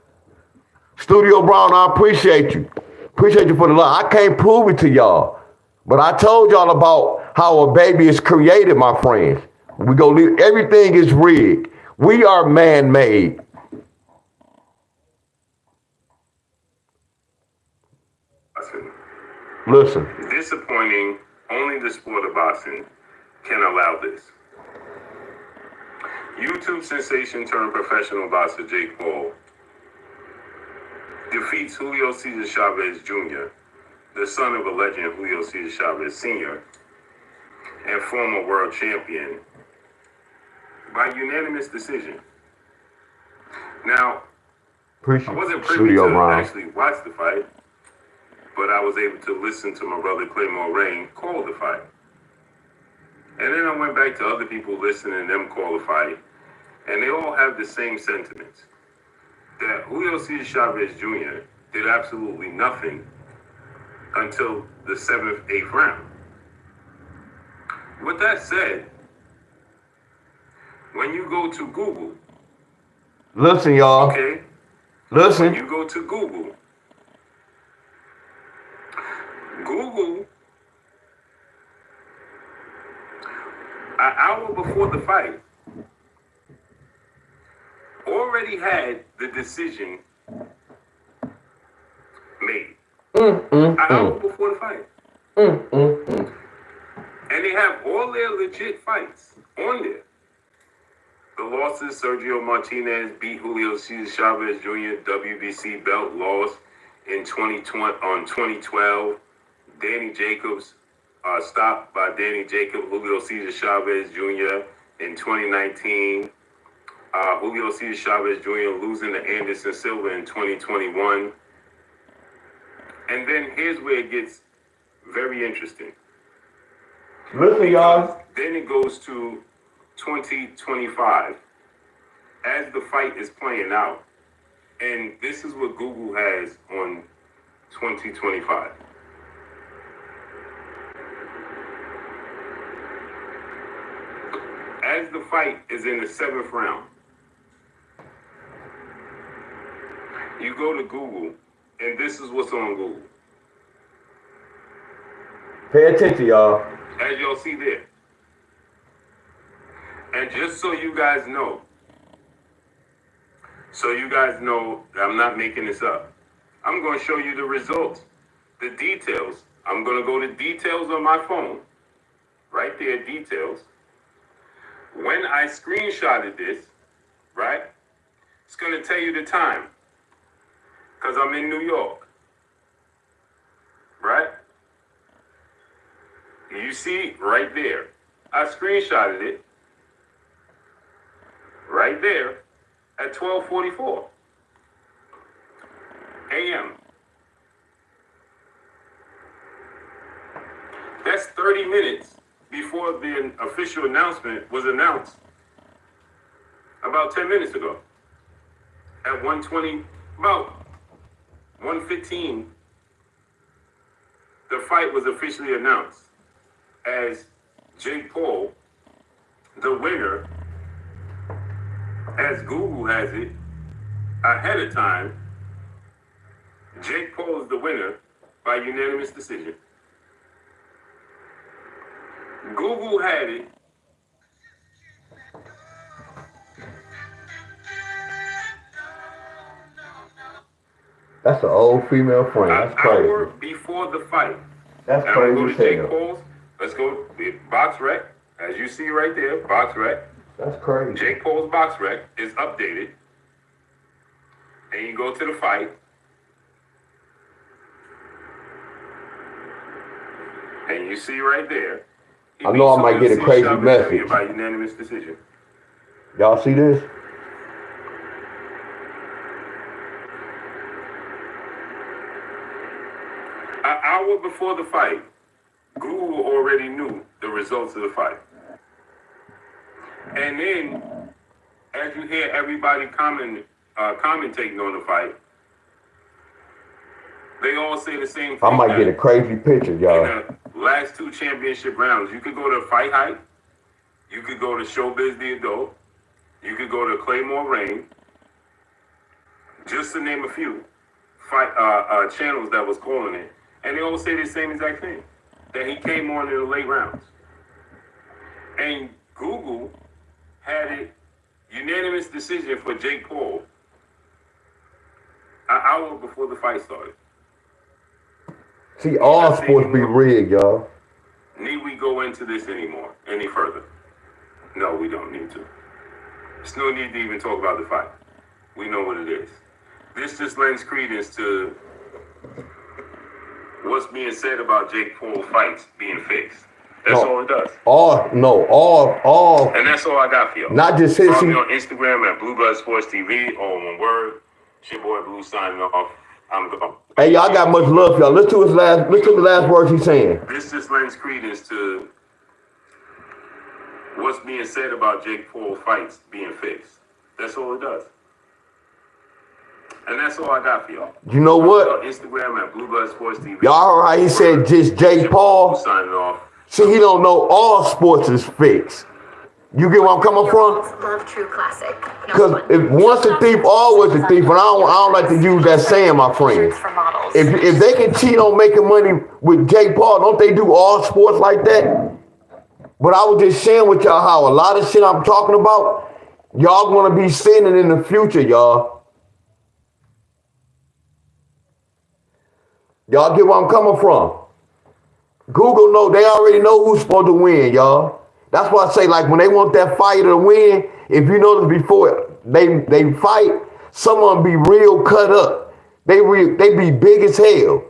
S1: Studio Brown, I appreciate you. Appreciate you for the love. I can't prove it to y'all. But I told y'all about how a baby is created, my friends. Everything is rigged. We are man-made. Listen.
S3: Disappointing. Only the sport of boxing can allow this. YouTube sensation turned professional boxer Jake Paul defeats Julio Cesar Chavez Jr., the son of a legend Julio Cesar Chavez Sr., and former world champion, by unanimous decision. Now, I wasn't privy to actually watch the fight, but I was able to listen to my brother Claymore Rain call the fight. And then I went back to other people listening to them call the fight, and they all have the same sentiments. That Julio Cesar Chavez Jr. did absolutely nothing until the 7th, 8th round. With that said, when you go to Google,
S1: listen, y'all.
S3: Okay.
S1: Listen.
S3: When you go to Google, an hour before the fight, already had the decision made. An hour before the fight. And they have all their legit fights on there. The losses: Sergio Martinez beat Julio Cesar Chavez Jr. WBC belt loss in 2012. Danny Jacobs stopped by Danny Jacobs, Julio Cesar Chavez Jr. in 2019. Julio Cesar Chavez Jr. losing to Anderson Silva in 2021. And then here's where it gets very interesting.
S1: Listen, y'all.
S3: Then it goes to 2025 as the fight is playing out. And this is what Google has on 2025. As the fight is in the 7th round, you go to Google, and this is what's on Google.
S1: Pay attention, y'all.
S3: As y'all see there. And just so you guys know I'm not making this up, I'm going to show you the results, the details. I'm going to go to details on my phone. Right there, details. When I screenshotted this, right, it's going to tell you the time. Because I'm in New York. Right? You see right there. I screenshotted it. Right there. at 12:44 a.m. That's 30 minutes before the official announcement was announced about 10 minutes ago. At 1:20, about 1:15, the fight was officially announced as Jake Paul, the winner, as Google has it, ahead of time. Jake Paul is the winner by unanimous decision. Google had it.
S1: That's an old female friend. That's
S3: An
S1: crazy.
S3: hour before the fight.
S1: That's
S3: Now we'll go
S1: crazy
S3: to
S1: as
S3: Jake
S1: hell.
S3: Paul's. Let's go box rec. As you see right there, box rec.
S1: That's crazy.
S3: Jake Paul's box rec is updated. And you go to the fight. And you see right there.
S1: I know I might get a crazy message.
S3: By unanimous decision.
S1: Y'all see this?
S3: An hour before the fight, Google already knew the results of the fight. And then, as you hear everybody commentating on the fight, they all say the same thing.
S1: I might get a crazy picture, y'all.
S3: In the last two championship rounds, you could go to Fight Hype, you could go to Showbiz the Adult, you could go to Claymore Rain, just to name a few channels that was calling it, and they all say the same exact thing, that he came on in the late rounds. And Google had it unanimous decision for Jake Paul an hour before the fight started.
S1: See, all sports be rigged, y'all.
S3: Need we go into this any further? No, we don't need to. There's no need to even talk about the fight. We know what it is. This just lends credence to what's being said about Jake Paul fights being fixed. That's all it does.
S1: All.
S3: And that's all I got for y'all.
S1: Not just his.
S3: Follow me on Instagram at Blue Blood Sports TV, all one word. It's your boy Blue signing off. I'm gone.
S1: Hey, y'all got much love for y'all. Listen to the last words he's saying.
S3: This just lends credence to what's being said about Jake Paul fights being fixed. That's all it does. And that's all I got for y'all.
S1: You know what?
S3: On Instagram at Blue Blood Sports TV.
S1: Y'all heard how he said just Jake Paul?
S3: Signing off.
S1: See, he don't know all sports is fixed. You get where I'm coming from?
S4: Love True Classic.
S1: Because if once a thief, always a thief. And I don't like to use that saying, my friend. If they can cheat on making money with Jake Paul, don't they do all sports like that? But I was just sharing with y'all how a lot of shit I'm talking about, y'all gonna be seeing it in the future, y'all. Y'all get where I'm coming from. Google know, they already know who's supposed to win, y'all. That's why I say, like, when they want that fighter to win, if you notice before they fight, someone be real cut up. They be big as hell.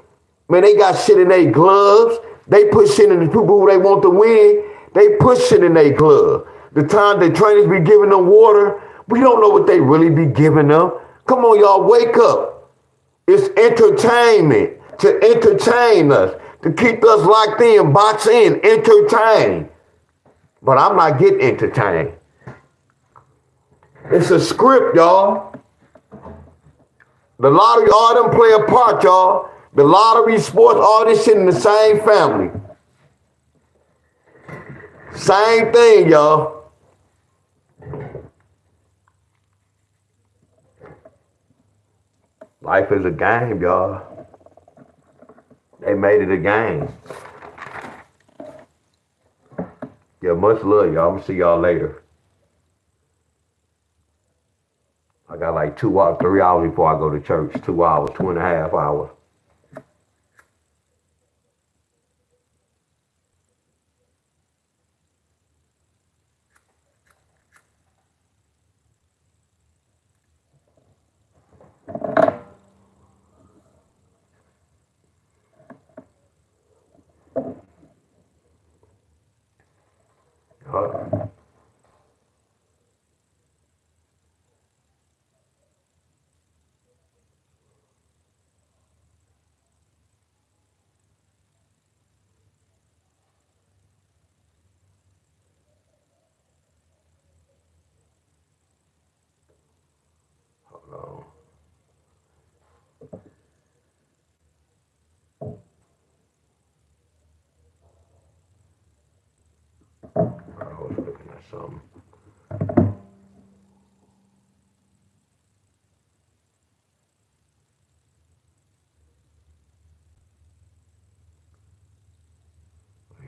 S1: Man, they got shit in their gloves. They put shit in the people who they want to win. They put shit in their glove. The time the trainers be giving them water, we don't know what they really be giving them. Come on, y'all, wake up. It's entertainment to entertain us, to keep us locked in, box in, entertain. But I'm not getting entertained. It's a script, y'all. The lottery, all them play a part, y'all. The lottery, sports, all this shit in the same family. Same thing, y'all. Life is a game, y'all. They made it a game. Yeah, much love, y'all. I'm gonna see y'all later. I got like 2 hours, 3 hours before I go to church. 2 hours, 2.5 hours. something.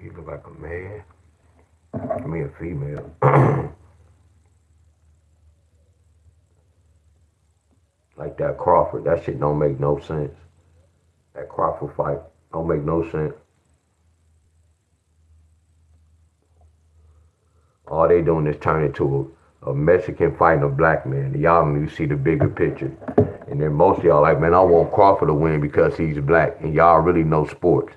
S1: He look like a man. I mean a female. Like that Crawford. That shit don't make no sense. That Crawford fight don't make no sense. All they doing is turn into a Mexican fighting a black man. Y'all don't even see the bigger picture. And then most of y'all like, man, I want Crawford to win because he's black. And y'all really know sports.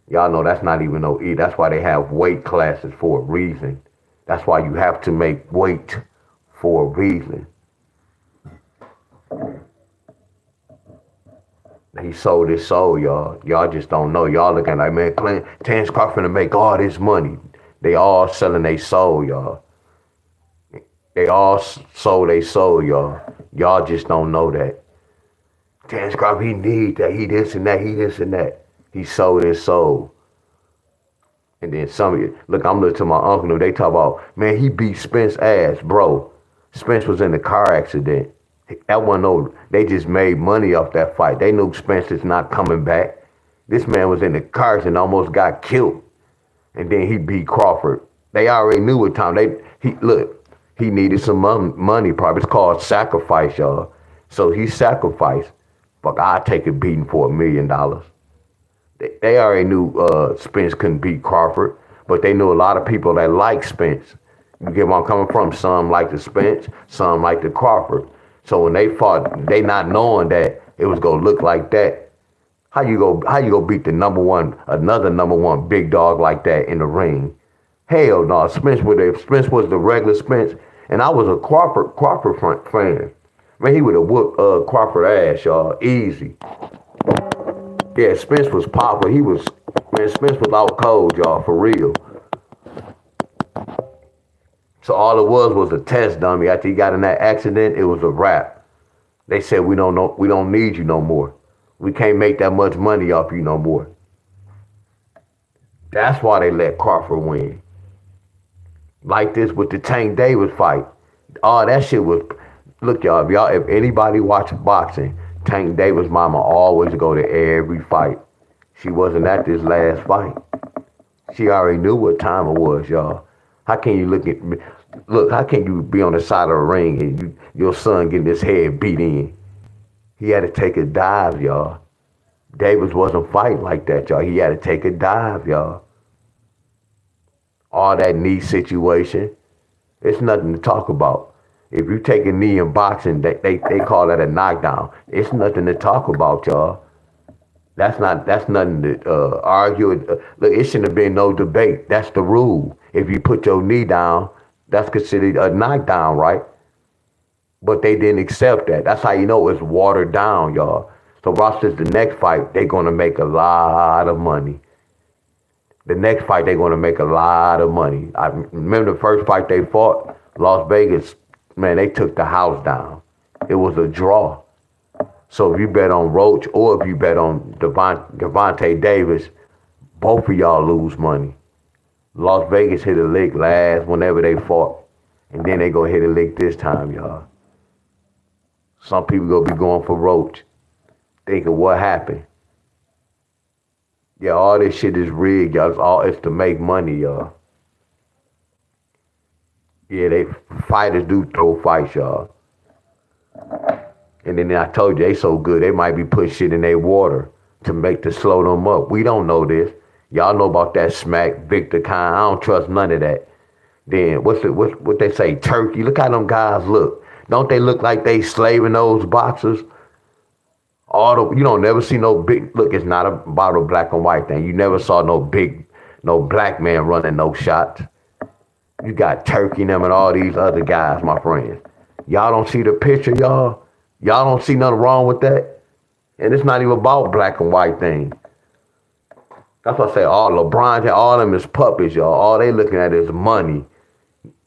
S1: Y'all know that's not even no E. That's why they have weight classes for a reason. That's why you have to make weight for a reason. He sold his soul, y'all. Y'all just don't know. Y'all looking like, man, Terence Crawford to make all this money. They all selling their soul, y'all. They all sold their soul, y'all. Y'all just don't know that. Terence Crawford, he need that. He this and that. He this and that. He sold his soul. And then some of you, look, I'm looking to my uncle. They talk about, man, he beat Spence ass, bro. Spence was in a car accident. That wasn't no, they just made money off that fight. They knew Spence is not coming back. This man was in the cars and almost got killed. And then he beat Crawford. They already knew what time. He needed some money probably. It's called sacrifice, y'all. So he sacrificed. Fuck, I'd take a beating for $1 million. They already knew Spence couldn't beat Crawford, but they knew a lot of people that like Spence. You get where I'm coming from? Some like the Spence, some like the Crawford. So when they fought, they not knowing that it was gonna look like that. How you go beat another number one big dog like that in the ring? Hell no, Spence was the regular Spence, and I was a Crawford fan. Man, he would have whooped Crawford ass, y'all, easy. Yeah, Spence was popular. Spence was out cold, y'all, for real. So all it was a test dummy. After he got in that accident, it was a wrap. They said, we don't need you no more. We can't make that much money off you no more. That's why they let Crawford win. Like this with the Tank Davis fight. All that shit was, look y'all, if anybody watch boxing, Tank Davis' mama always go to every fight. She wasn't at this last fight. She already knew what time it was, y'all. How can you how can you be on the side of the ring and your son getting his head beat in? He had to take a dive, y'all. Davis wasn't fighting like that, y'all. He had to take a dive, y'all. All that knee situation, it's nothing to talk about. If you take a knee in boxing, they call that a knockdown. It's nothing to talk about, y'all. That's nothing to argue. Look, it shouldn't have been no debate. That's the rule. If you put your knee down, that's considered a knockdown, right? But they didn't accept that. That's how you know it's watered down, y'all. So watch this, the next fight, they're going to make a lot of money. The next fight, they're going to make a lot of money. I remember the first fight they fought, Las Vegas, man, they took the house down. It was a draw. So if you bet on Roach or if you bet on Gervonta Davis, both of y'all lose money. Las Vegas hit a lick last whenever they fought. And then they go hit a lick this time, y'all. Some people gonna be going for Roach, thinking what happened. Yeah, all this shit is rigged, y'all. It's to make money, y'all. Yeah, fighters do throw fights, y'all. And then I told you, they so good, they might be putting shit in their water to slow them up. We don't know this. Y'all know about that smack, Victor Khan. I don't trust none of that. Then what they say, Turkey. Look how them guys look. Don't they look like they slaving those boxers? You don't never see no big, look, it's not about a black and white thing. You never saw no black man running no shots. You got Turkey and them and all these other guys, my friends. Y'all don't see the picture, y'all? Y'all don't see nothing wrong with that? And it's not even about black and white thing. That's why I say all LeBron, all them is puppets, y'all. All they looking at is money.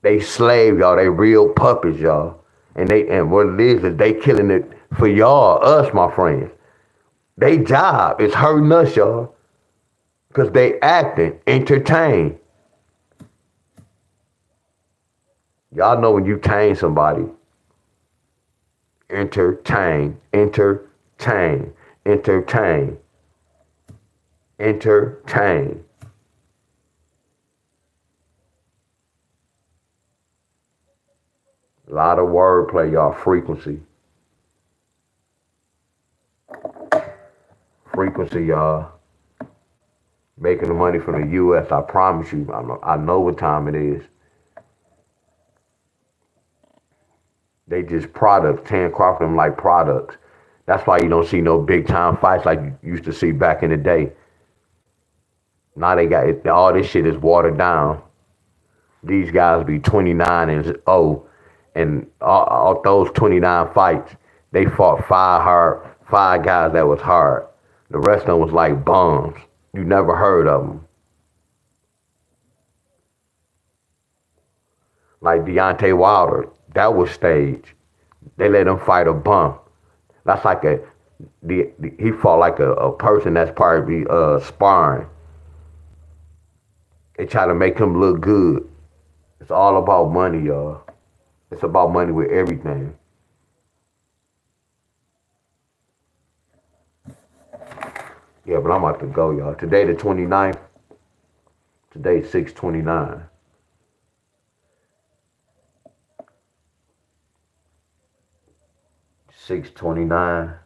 S1: They slave, y'all. They real puppets, y'all. And what it is they killing it for y'all, us, my friends. They job is hurting us, y'all. Because they acting, entertain. Y'all know when you tame somebody, entertain, entertain, entertain, entertain. A lot of wordplay, y'all. Frequency. Frequency, y'all. Making the money from the U.S., I promise you. I know what time it is. They just products. Handcraft them like products. That's why you don't see no big time fights like you used to see back in the day. Now they got it, all this shit is watered down. These guys be 29 and 0, and all those 29 fights, they fought five guys that was hard. The rest of them was like bums. You never heard of them. Like Deontay Wilder, that was staged. They let him fight a bum. That's like he fought like a person that's probably sparring. They try to make him look good. It's all about money, y'all. It's about money with everything. Yeah, but I'm about to go, y'all. Today the 29th. Today 6/29. 6/29.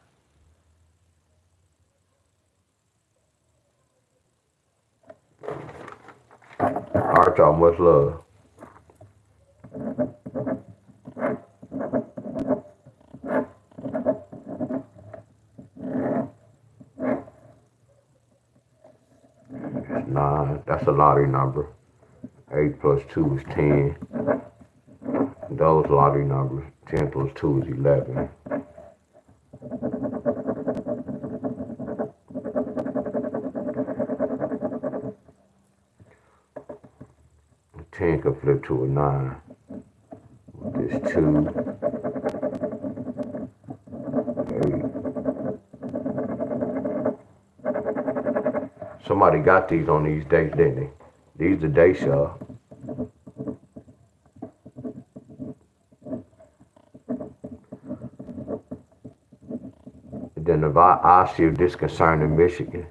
S1: All right, y'all. Much love. It's 9. That's a lottery number. 8 plus 2 is 10. Those lottery numbers. 10 plus 2 is 11. 10 can flip to a 9. With this 2, 8. Somebody got these on these dates, didn't they? These the dates, y'all. And then if I see this concerning Michigan.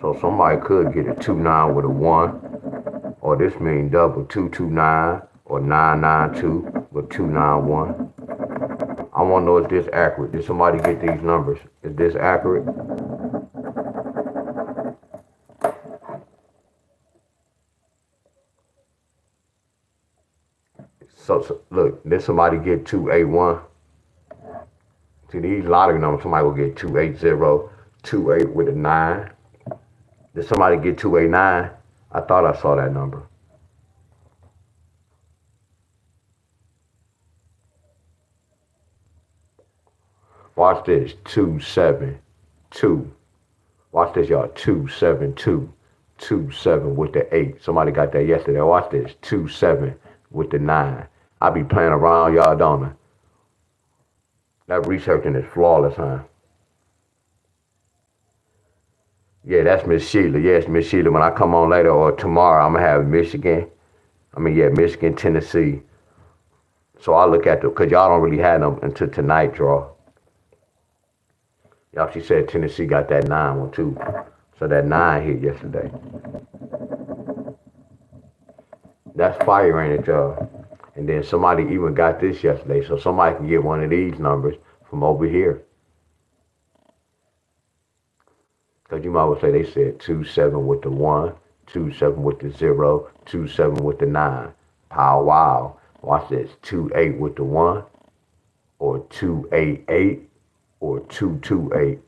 S1: So somebody could get a 2-9 with a 1, or this mean double 2-2-9, or 9-9-2 with 2-9-1. I want to know is this accurate? Did somebody get these numbers? Is this accurate? So look, did somebody get 2-8-1? See these lottery numbers, somebody will get 2-8-0, 2-8 with a 9. Did somebody get 2-8-9? I thought I saw that number. Watch this, 2-7-2. Watch this, y'all, 2-7-2. 2-7 with the 8. Somebody got that yesterday. Watch this, 2-7 with the 9. I be playing around, y'all, don't I? That researching is flawless, huh? Yeah, that's Miss Sheila. Yes, Miss Sheila. When I come on later or tomorrow, I'm going to have Michigan, Tennessee. So I look at because y'all don't really have them until tonight, draw. Y'all, she said Tennessee got that 9 one, too. So that 9 hit yesterday. That's fire, ain't it, y'all? And then somebody even got this yesterday. So somebody can get one of these numbers from over here. Because you might well say they said 2-7 with the 1, 2-7 with the 0, 2-7 with the 9. Pow wow. Watch this. 2-8 with the 1, or 2-8-8, or 2-2-8.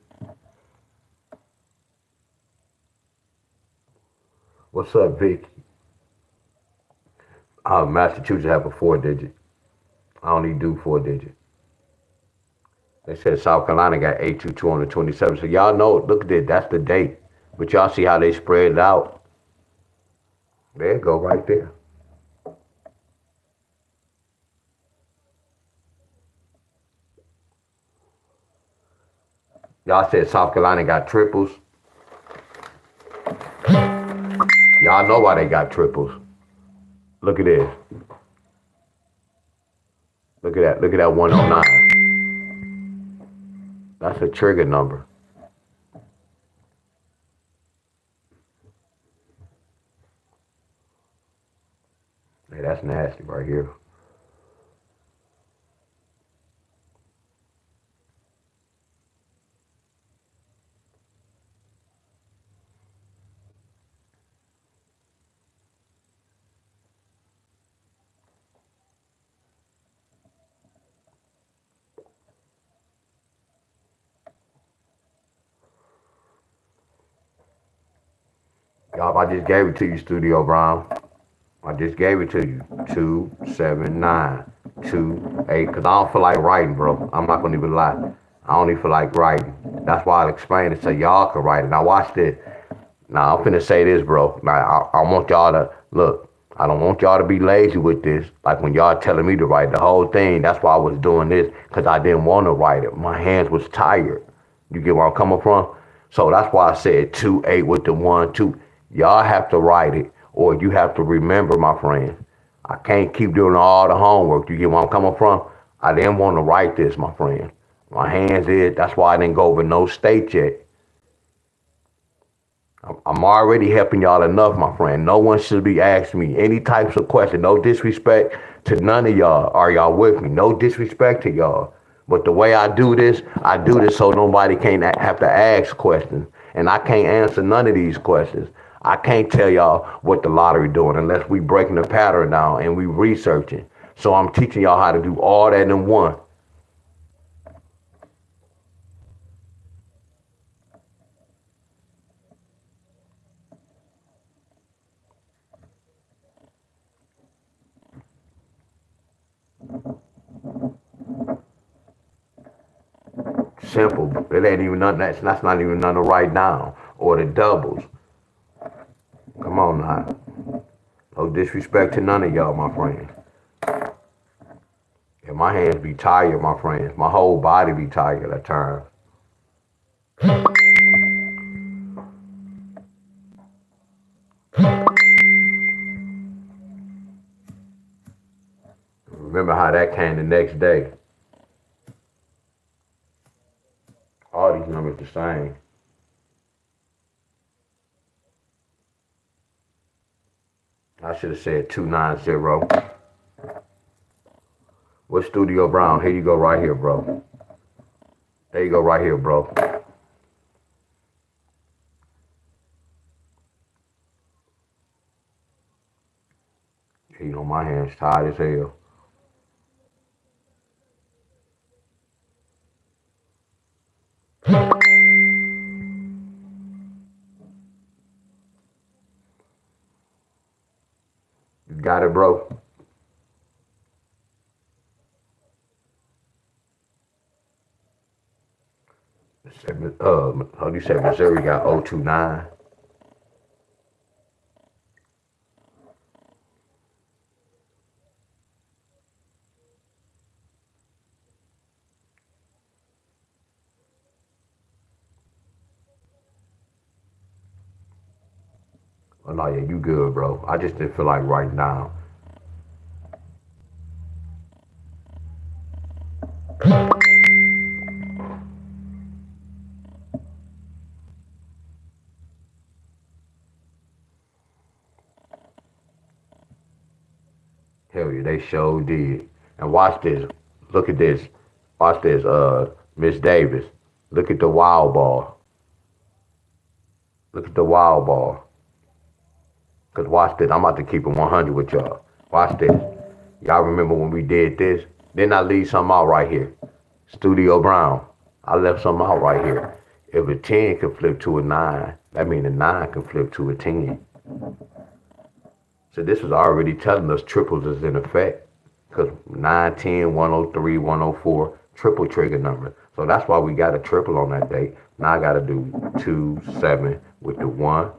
S1: What's up, Vicky? Massachusetts have a 4-digit. I only do 4-digit. They said South Carolina got 822 on the 27th. So y'all know, look at it, that's the date. But y'all see how they spread it out. There you go, right there. Y'all said South Carolina got triples. Y'all know why they got triples. Look at this. Look at that. Look at that 109. That's a trigger number. Hey, that's nasty right here. Y'all, I just gave it to you, Studio Brown. I just gave it to you. 2, 7, 9, 2, 8. Because I don't feel like writing, bro. I'm not going to even lie. I don't even feel like writing. That's why I'll explain it so y'all can write it. Now, watch this. Now, I'm finna say this, bro. Now, I want y'all to, look, I don't want y'all to be lazy with this. Like when y'all telling me to write the whole thing, that's why I was doing this. Because I didn't want to write it. My hands was tired. You get where I'm coming from? So that's why I said 2, 8 with the 1, 2. Y'all have to write it, or you have to remember, my friend. I can't keep doing all the homework. You get where I'm coming from? I didn't want to write this, my friend. My hands is, that's why I didn't go over no state yet. I'm already helping y'all enough, my friend. No one should be asking me any types of questions. No disrespect to none of y'all. Are y'all with me? No disrespect to y'all. But the way I do this so nobody can't have to ask questions. And I can't answer none of these questions. I can't tell y'all what the lottery doing unless we breaking the pattern down and we researching. So I'm teaching y'all how to do all that in one. Simple. It ain't even nothing. That's not even nothing to write down. Or the doubles. Come on now. No disrespect to none of y'all, my friends. And my hands be tired, my friends. My whole body be tired at times. Remember how that came the next day. All these numbers the same. I should have said 290. What Studio Brown? Here you go right here, bro. There you go right here, bro. You know, my hands tired as hell. You got it, bro. How do you say Missouri got 029? Oh, no, yeah, you good, bro. I just didn't feel like writing down. Hell yeah, they sure did. And watch this. Look at this. Watch this, Miss Davis. Look at the wild ball. Look at the wild ball. Cause watch this. I'm about to keep it 100 with y'all. Watch this. Y'all remember when we did this? Didn't I leave something out right here? Studio Brown. I left something out right here. If a 10 can flip to a 9, that means a 9 can flip to a 10. So this was already telling us triples is in effect. Because 9, 10, 103, 104, triple trigger number. So that's why we got a triple on that date. Now I got to do 2, 7 with the 1,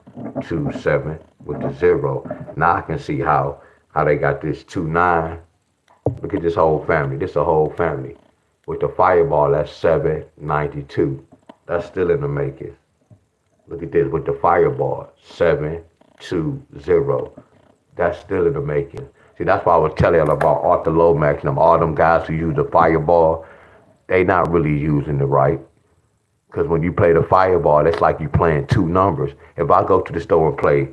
S1: 2, 7 with the 0. Now I can see how they got this 2, 9. Look at this whole family. This a whole family. With the fireball, that's 792. That's still in the making. Look at this with the fireball, 7, to 0. That's still in the making. See, that's why I was telling you about Arthur Lomax and all them guys who use the fireball. They not really using it right. Because when you play the fireball, it's like you playing two numbers. If I go to the store and play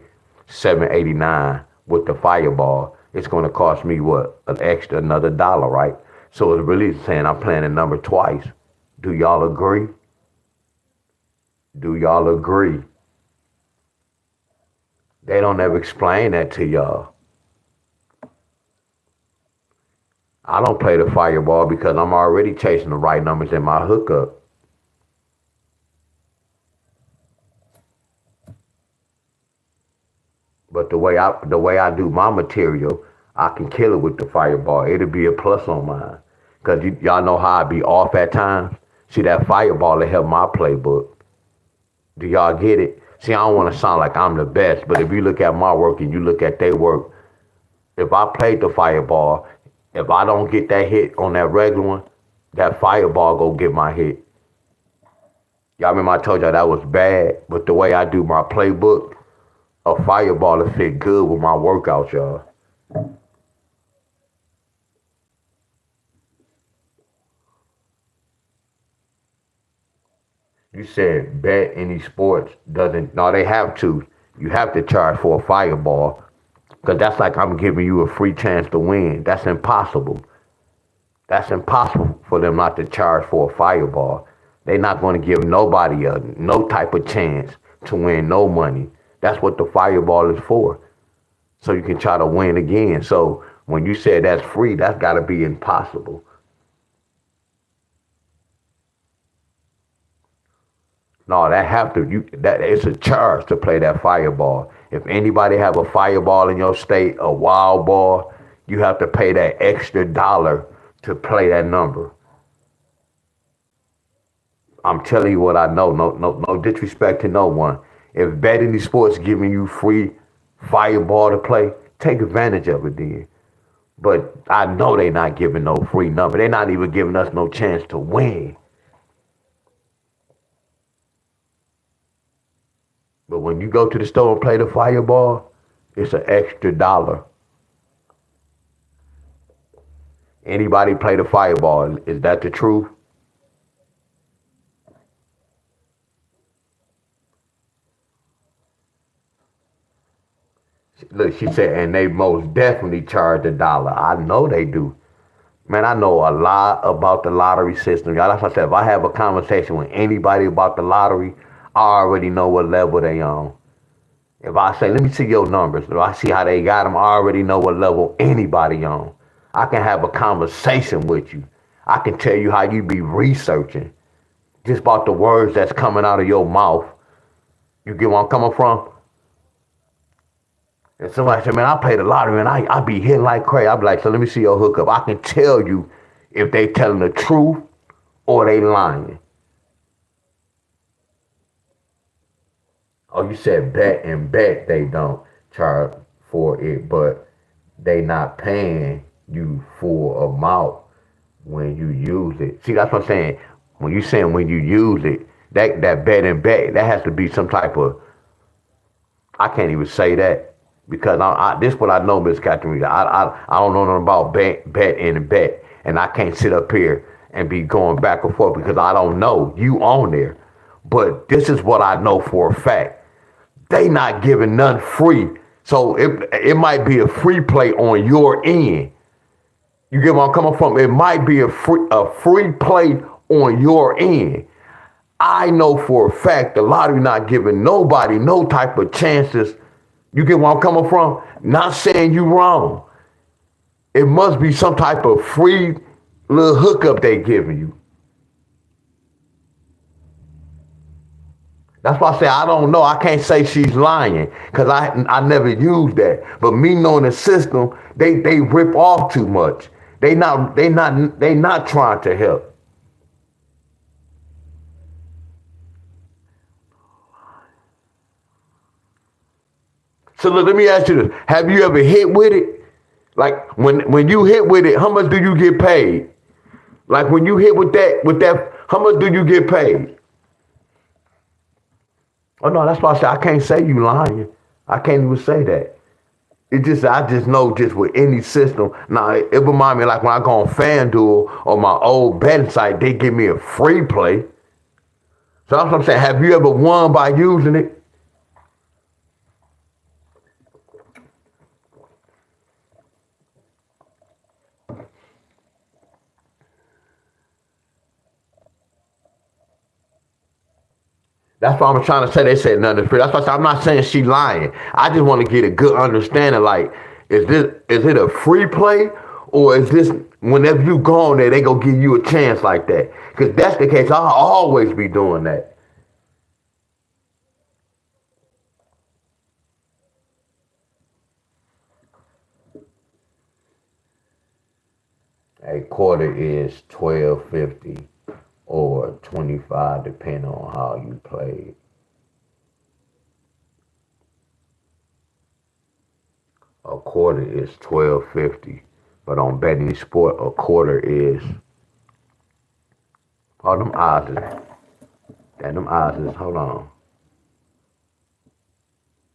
S1: 789 with the fireball, it's going to cost me what? An extra another $1, right? So it's really saying I'm playing a number twice. Do y'all agree? Do y'all agree? They don't ever explain that to y'all. I don't play the fireball because I'm already chasing the right numbers in my hookup. But the way I do my material, I can kill it with the fireball. It'll be a plus on mine. Because y'all know how I be off at times. See, that fireball will help my playbook. Do y'all get it? See, I don't want to sound like I'm the best, but if you look at my work and you look at their work, if I played the fireball, if I don't get that hit on that regular one, that fireball go get my hit. Y'all remember I told y'all that was bad, but the way I do my playbook, a fireball will fit good with my workout, y'all. You said bet any sports doesn't, no, they have to. You have to charge for a fireball because that's like I'm giving you a free chance to win. That's impossible. That's impossible for them not to charge for a fireball. They're not going to give nobody no type of chance to win no money. That's what the fireball is for. So you can try to win again. So when you said that's free, that's got to be impossible. No, that have to that it's a charge to play that fireball. If anybody have a fireball in your state, a wild ball, you have to pay that extra $1 to play that number. I'm telling you what I know. No disrespect to no one. If betting these sports giving you free fireball to play, take advantage of it then. But I know they not giving no free number. They're not even giving us no chance to win. But when you go to the store and play the fireball, it's an extra $1. Anybody play the fireball? Is that the truth? Look, she said, and they most definitely charge $1. I know they do. Man, I know a lot about the lottery system. Y'all, that's what I said. If I have a conversation with anybody about the lottery, I already know what level they on. If I say, let me see your numbers, if I see how they got them, I already know what level anybody on. I can have a conversation with you. I can tell you how you be researching just about the words that's coming out of your mouth. You get where I'm coming from? And somebody said, man, I played the lottery and I be hitting like crazy. I be like, so let me see your hookup. I can tell you if they telling the truth or they lying. Oh, you said bet and bet they don't charge for it, but they not paying you full amount when you use it. See, that's what I'm saying. When you saying when you use it, that bet and bet, that has to be some type of, I can't even say that. Because this is what I know, Miss Catherine. I don't know nothing about bet and bet. And I can't sit up here and be going back and forth because I don't know. You on there. But this is what I know for a fact. They not giving none free. So it might be a free play on your end. You get where I'm coming from? It might be a free play on your end. I know for a fact the lottery not giving nobody no type of chances. You get where I'm coming from? Not saying you wrong. It must be some type of free little hookup they giving you. That's why I say I don't know. I can't say she's lying because I never used that. But me knowing the system, they rip off too much. They not trying to help. So look, let me ask you this. Have you ever hit with it? Like when you hit with it, how much do you get paid? Like when you hit with that, how much do you get paid? Oh no, that's why I say I can't say you lying. I can't even say that. I just know just with any system. Now, it remind me like when I go on FanDuel or my old betting site, they give me a free play. So that's what I'm saying. Have you ever won by using it? That's what I'm trying to say. They said nothing free. That's why I said, I'm not saying she lying. I just want to get a good understanding. Like, is it a free play, or is this whenever you go on there, they go give you a chance like that? Because that's the case. I'll always be doing that. A quarter is $12.50 or 25, depending on how you play. A quarter is $12.50, but on betting sport, a quarter is them odds is, them odds is, hold on.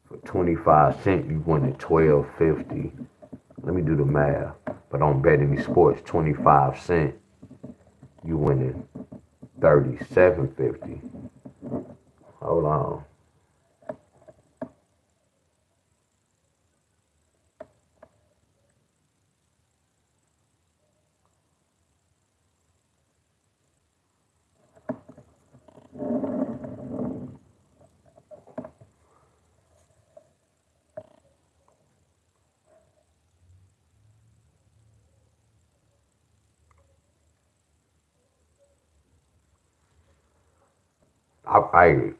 S1: For 25 cents, you win at $12.50. Let me do the math. But on betting sports, 25 cents, you win at $37.50. Hold on. I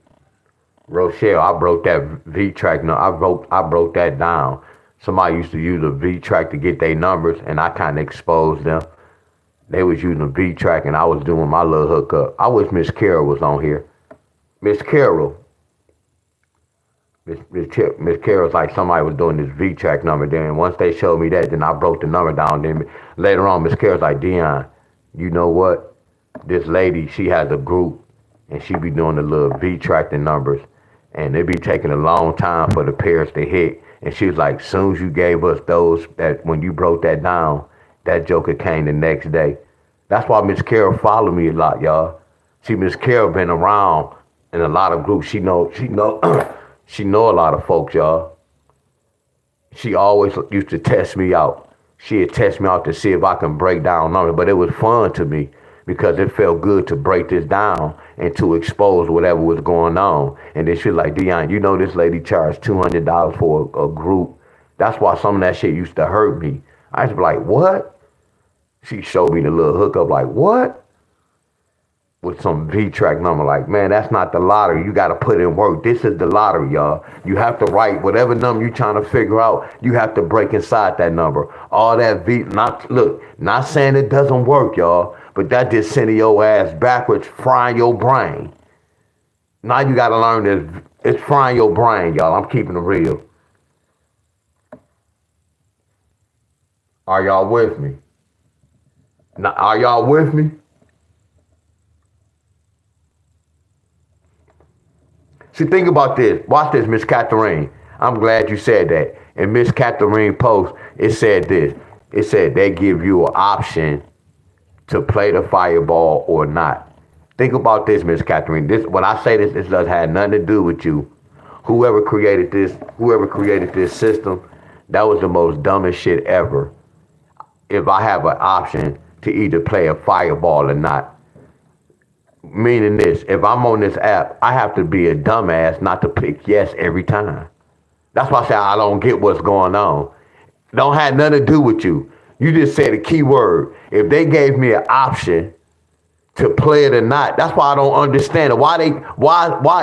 S1: Rochelle, I broke that V track. No, I broke that down. Somebody used to use a V track to get their numbers, and I kind of exposed them. They was using a V track, and I was doing my little hookup. I wish Miss Carol was on here. Miss Carol, Miss Carol's like somebody was doing this V track number. Then once they showed me that, then I broke the number down. Then later on, Miss Carol's like, Deon, you know what? This lady, she has a group, and she be doing the little V tracking numbers, and it be taking a long time for the pairs to hit. And she was like, soon as you gave us those, that when you broke that down, that joker came the next day. That's why Miss Carol followed me a lot, y'all. See, Miss Carol been around in a lot of groups. She know a lot of folks, y'all. She always used to test me out. She'd test me out to see if I can break down numbers, but it was fun to me because it felt good to break this down and to expose whatever was going on. And then she was like, Deon, you know this lady charged $200 for a group. That's why some of that shit used to hurt me. I used to be like, what? She showed me the little hookup, like, what? With some V-track number, like, man, that's not the lottery. You got to put in work. This is the lottery, y'all. You have to write whatever number you're trying to figure out. You have to break inside that number. All that not saying it doesn't work, y'all, but that just sending your ass backwards, frying your brain. Now you got to learn this. It's frying your brain, y'all. I'm keeping it real. Are y'all with me? Now, are y'all with me? See, think about this. Watch this, Miss Catherine. I'm glad you said that. In Miss Catherine post, it said this. It said they give you an option to play the fireball or not. Think about this, Miss Catherine. This, when I say this doesn't have nothing to do with you. Whoever created this system, that was the most dumbest shit ever. If I have an option to either play a fireball or not. Meaning this, if I'm on this app, I have to be a dumbass not to pick yes every time. That's why I say I don't get what's going on. Don't have nothing to do with you. You just said a key word. If they gave me an option to play it or not, that's why I don't understand it. Why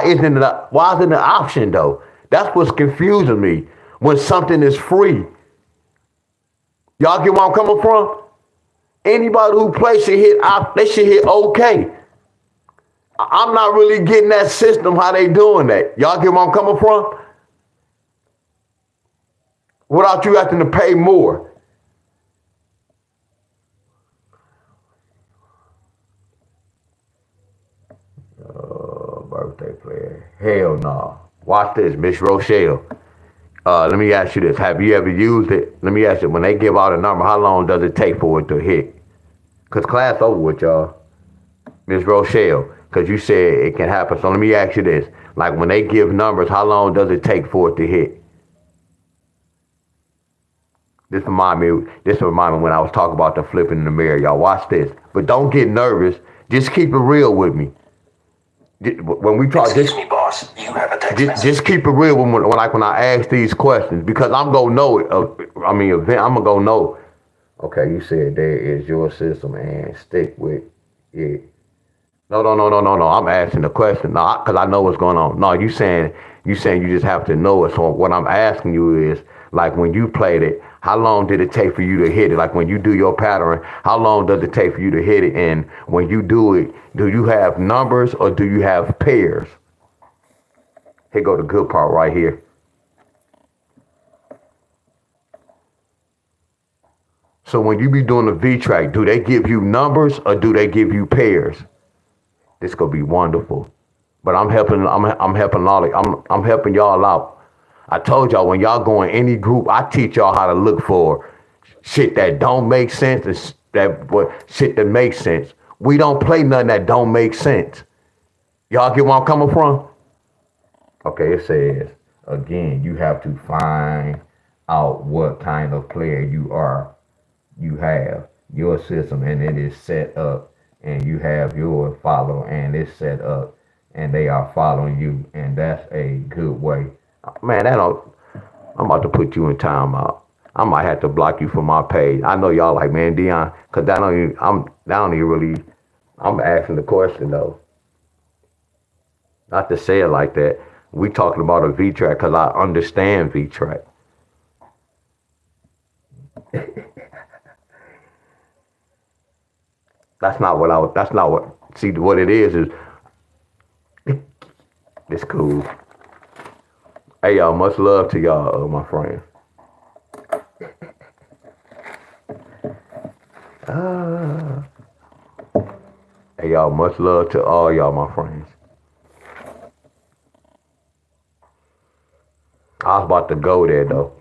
S1: isn't it an option though? That's what's confusing me. When something is free. Y'all get where I'm coming from? Anybody who plays should hit okay. I'm not really getting that system, how they doing that. Y'all get where I'm coming from? Without you having to pay more. Birthday player. Hell no. Watch this, Miss Rochelle. Let me ask you this. Have you ever used it? Let me ask you, when they give out a number, how long does it take for it to hit? Because class over with, y'all. Miss Rochelle, because you said it can happen. So let me ask you this. Like when they give numbers, how long does it take for it to hit? This remind me when I was talking about the flipping in the mirror. Y'all watch this. But don't get nervous. Just keep it real with me. When we talk,
S2: Excuse me, boss. You have a text message.
S1: just keep it real when I ask these questions because I'm gonna know it. I'm gonna go know. Okay, you said there is your system and stick with it. No. I'm asking the question. No, because I know what's going on. No, you just have to know it. So what I'm asking you is, like when you played it, how long did it take for you to hit it? Like when you do your pattern, how long does it take for you to hit it? And when you do it, do you have numbers or do you have pairs? Here go the good part right here. So when you be doing the V track, do they give you numbers or do they give you pairs? This gonna be wonderful. But I'm helping I'm helping y'all out. I told y'all when y'all go in any group, I teach y'all how to look for shit that don't make sense and shit that makes sense. We don't play nothing that don't make sense. Y'all get where I'm coming from? Okay, it says again, you have to find out what kind of player you have your system and it is set up and you have your follower and it's set up and they are following you and that's a good way. Man, I'm about to put you in timeout. I might have to block you from my page. I know y'all like, man, Deon, cause I'm asking the question though. Not to say it like that. We talking about a V track cause I understand V track. See what it is it's cool. Hey y'all, much love to y'all, my friends. Hey y'all, much love to all y'all, my friends. I was about to go there though.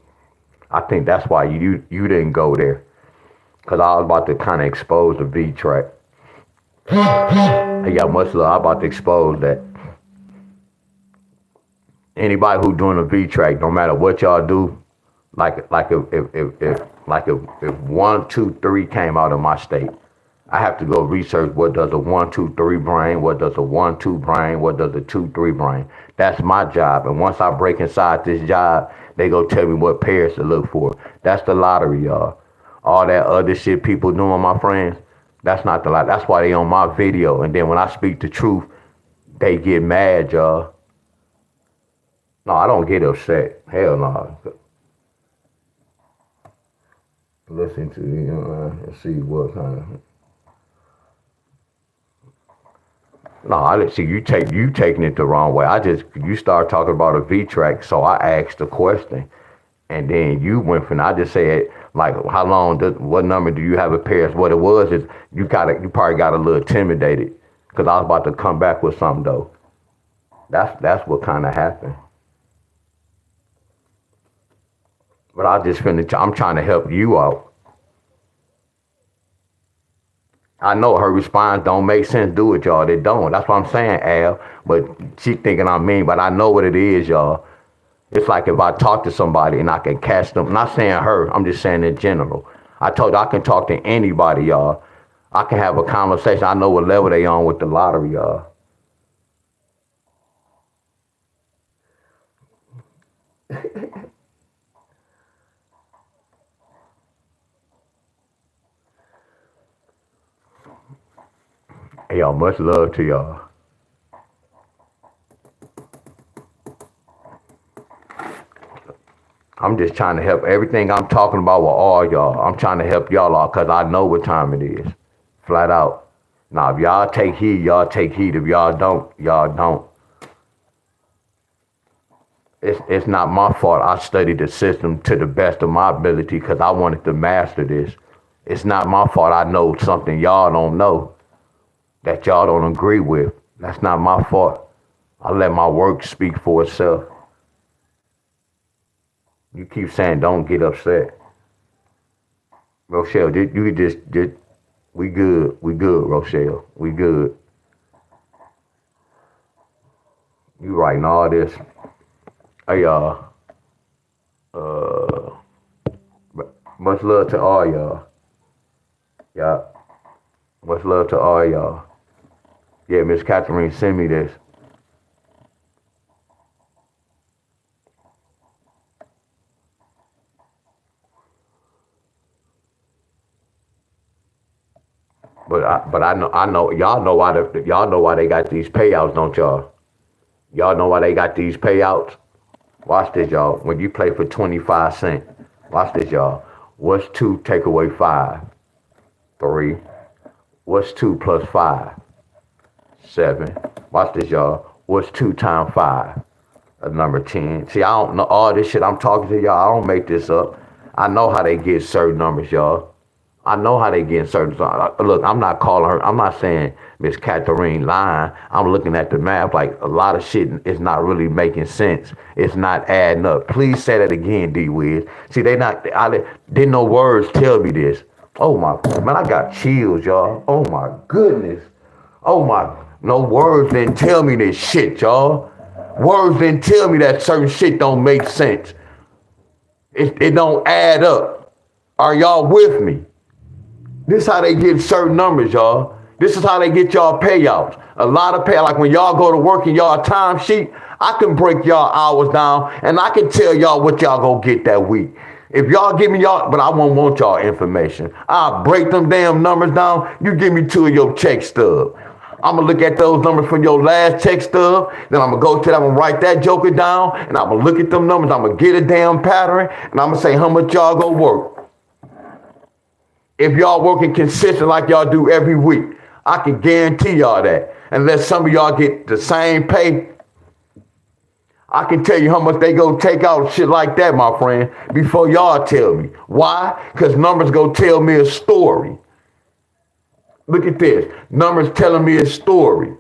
S1: I think that's why you didn't go there. Cause I was about to kind of expose the V track. Hey y'all, much love. I'm about to expose that. Anybody who doing a V track, no matter what y'all do, like if 1, 2, 3 came out of my state, I have to go research what does a 1, 2, 3 brain, what does a 1, 2 brain, what does a 2, 3 brain. That's my job. And once I break inside this job, they go tell me what pairs to look for. That's the lottery, y'all. All that other shit people doing, my friends, that's not the lottery. That's why they on my video. And then when I speak the truth, they get mad, y'all. No, I don't get upset. Hell no. Listen to and see what kind of. No, I didn't see you taking it the wrong way. You start talking about a V track, so I asked a question, and then you went from. I just said like, what number do you have a pairs? What it was is you probably got a little intimidated because I was about to come back with something though. That's what kind of happened. But I'm trying to help you out. I know her response don't make sense, do it, y'all. They don't. That's what I'm saying, Al. But she thinking I'm mean, but I know what it is, y'all. It's like if I talk to somebody and I can catch them. I'm not saying her, I'm just saying in general. I told you I can talk to anybody, y'all. I can have a conversation. I know what level they on with the lottery, y'all. Hey, y'all, much love to y'all. I'm just trying to help everything I'm talking about with all y'all. I'm trying to help y'all out because I know what time it is. Flat out. Now, if y'all take heed, y'all take heed. If y'all don't, y'all don't. It's not my fault. I studied the system to the best of my ability because I wanted to master this. It's not my fault I know something y'all don't know that y'all don't agree with. That's not my fault. I let my work speak for itself. You keep saying don't get upset. Rochelle, you just we good, Rochelle. We good. You writing all this. Hey y'all. Uh much love to all y'all. Yeah. Much love to all y'all. Yeah, Miss Catherine, send me this. But I know y'all know why they got these payouts, don't y'all? Y'all know why they got these payouts? Watch this, y'all. When you play for 25 cents, watch this, y'all. What's 2 take away 5? 3. What's 2 plus 5? 7. Watch this, y'all. What's 2 times 5? Number 10. See, I don't know all this shit I'm talking to y'all. I don't make this up. I know how they get certain numbers, y'all. I know how they get certain. Look, I'm not calling her. I'm not saying Miss Catherine lying. I'm looking at the math like a lot of shit is not really making sense. It's not adding up. Please say that again, D Wiz. See, they not. I didn't no words tell me this. Oh my man, I got chills, y'all. Oh my goodness. Oh my. No words didn't tell me this shit, y'all. Words didn't tell me that certain shit don't make sense. It don't add up. Are y'all with me? This is how they get certain numbers, y'all. This is how they get y'all payouts. A lot of pay, like when y'all go to work in y'all time sheet, I can break y'all hours down and I can tell y'all what y'all gonna get that week. If y'all give me y'all, but I won't want y'all information. I'll break them damn numbers down. You give me 2 of your check stub. I'm gonna look at those numbers from your last check stub. Then I'm gonna go to that and write that joker down. And I'm gonna look at them numbers. I'm gonna get a damn pattern. And I'm gonna say how much y'all go work. If y'all working consistent like y'all do every week, I can guarantee y'all that. Unless some of y'all get the same pay, I can tell you how much they go take out shit like that, my friend, before y'all tell me. Why? Because numbers go tell me a story. Look at this. Numbers telling me a story.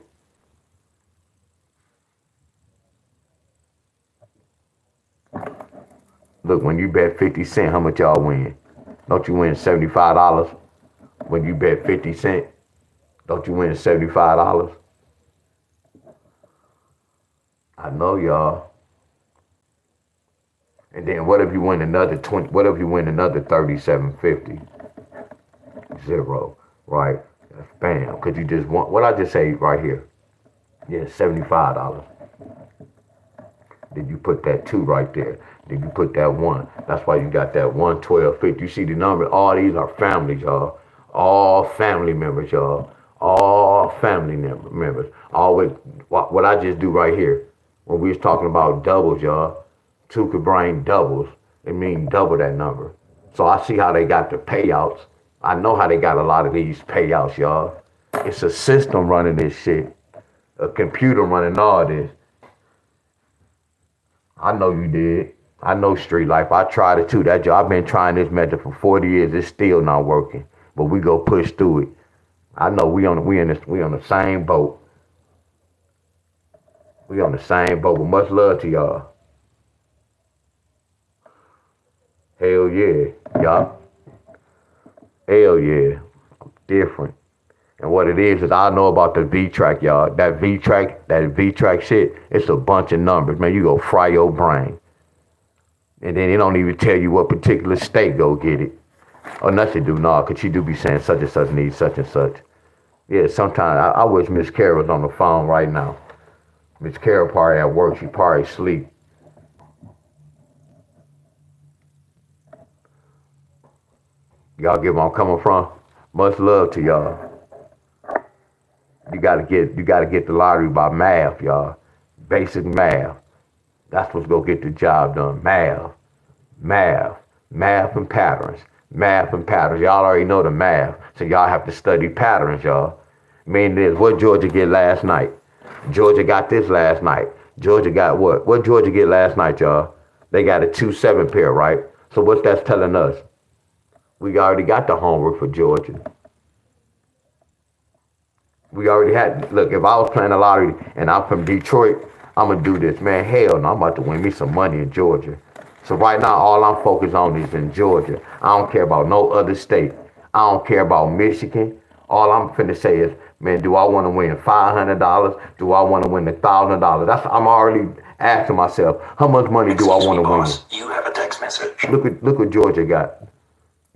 S1: Look, when you bet 50 cents, how much y'all win? Don't you win $75? When you bet 50 cents, don't you win $75? I know y'all. And then what if you win another 20? What if you win another 37.50? 0, right? That's bam. Cause you just want what I just say right here. Yeah, $75. Then you put that 2 right there. Then you put that 1. That's why you got that 112.50. You see the number? All these are families, y'all. All family members, y'all. All family members. Always what I just do right here. When we was talking about doubles, y'all. 2 could bring doubles. It means double that number. So I see how they got the payouts. I know how they got a lot of these payouts, y'all. It's a system running this shit. A computer running all this. I know you did. I know street life. I tried it too. That job, I've been trying this method for 40 years. It's still not working. But we go push through it. I know we on the same boat. We on the same boat. But much love to y'all. Hell yeah. Y'all. Hell yeah. Different. And what it is I know about the V-track, y'all. That V-track shit, it's a bunch of numbers. Man, you go fry your brain. And then it don't even tell you what particular state go get it. Or nothing do, nah, because she do be saying such and such needs such and such. Yeah, sometimes I wish Miss Carol was on the phone right now. Miss Carol probably at work. She probably asleep. Y'all get where I'm coming from? Much love to y'all. You gotta get the lottery by math, y'all. Basic math. That's what's gonna get the job done. Math and patterns. Math and patterns. Y'all already know the math. So y'all have to study patterns, y'all. Meaning this, what Georgia get last night? Georgia got this last night. Georgia got what? What Georgia get last night, y'all? They got a 2-7 pair, right? So what's that telling us? We already got the homework for Georgia. We already had, look, if I was playing the lottery and I'm from Detroit, I'm going to do this. Man, hell no, I'm about to win me some money in Georgia. So right now, all I'm focused on is in Georgia. I don't care about no other state. I don't care about Michigan. All I'm finna say is, man, do I want to win $500? Do I want to win $1,000? I'm already asking myself, how much money do I
S2: Excuse
S1: want
S2: me,
S1: to win?
S2: boss. You have a text message.
S1: Look what Georgia got.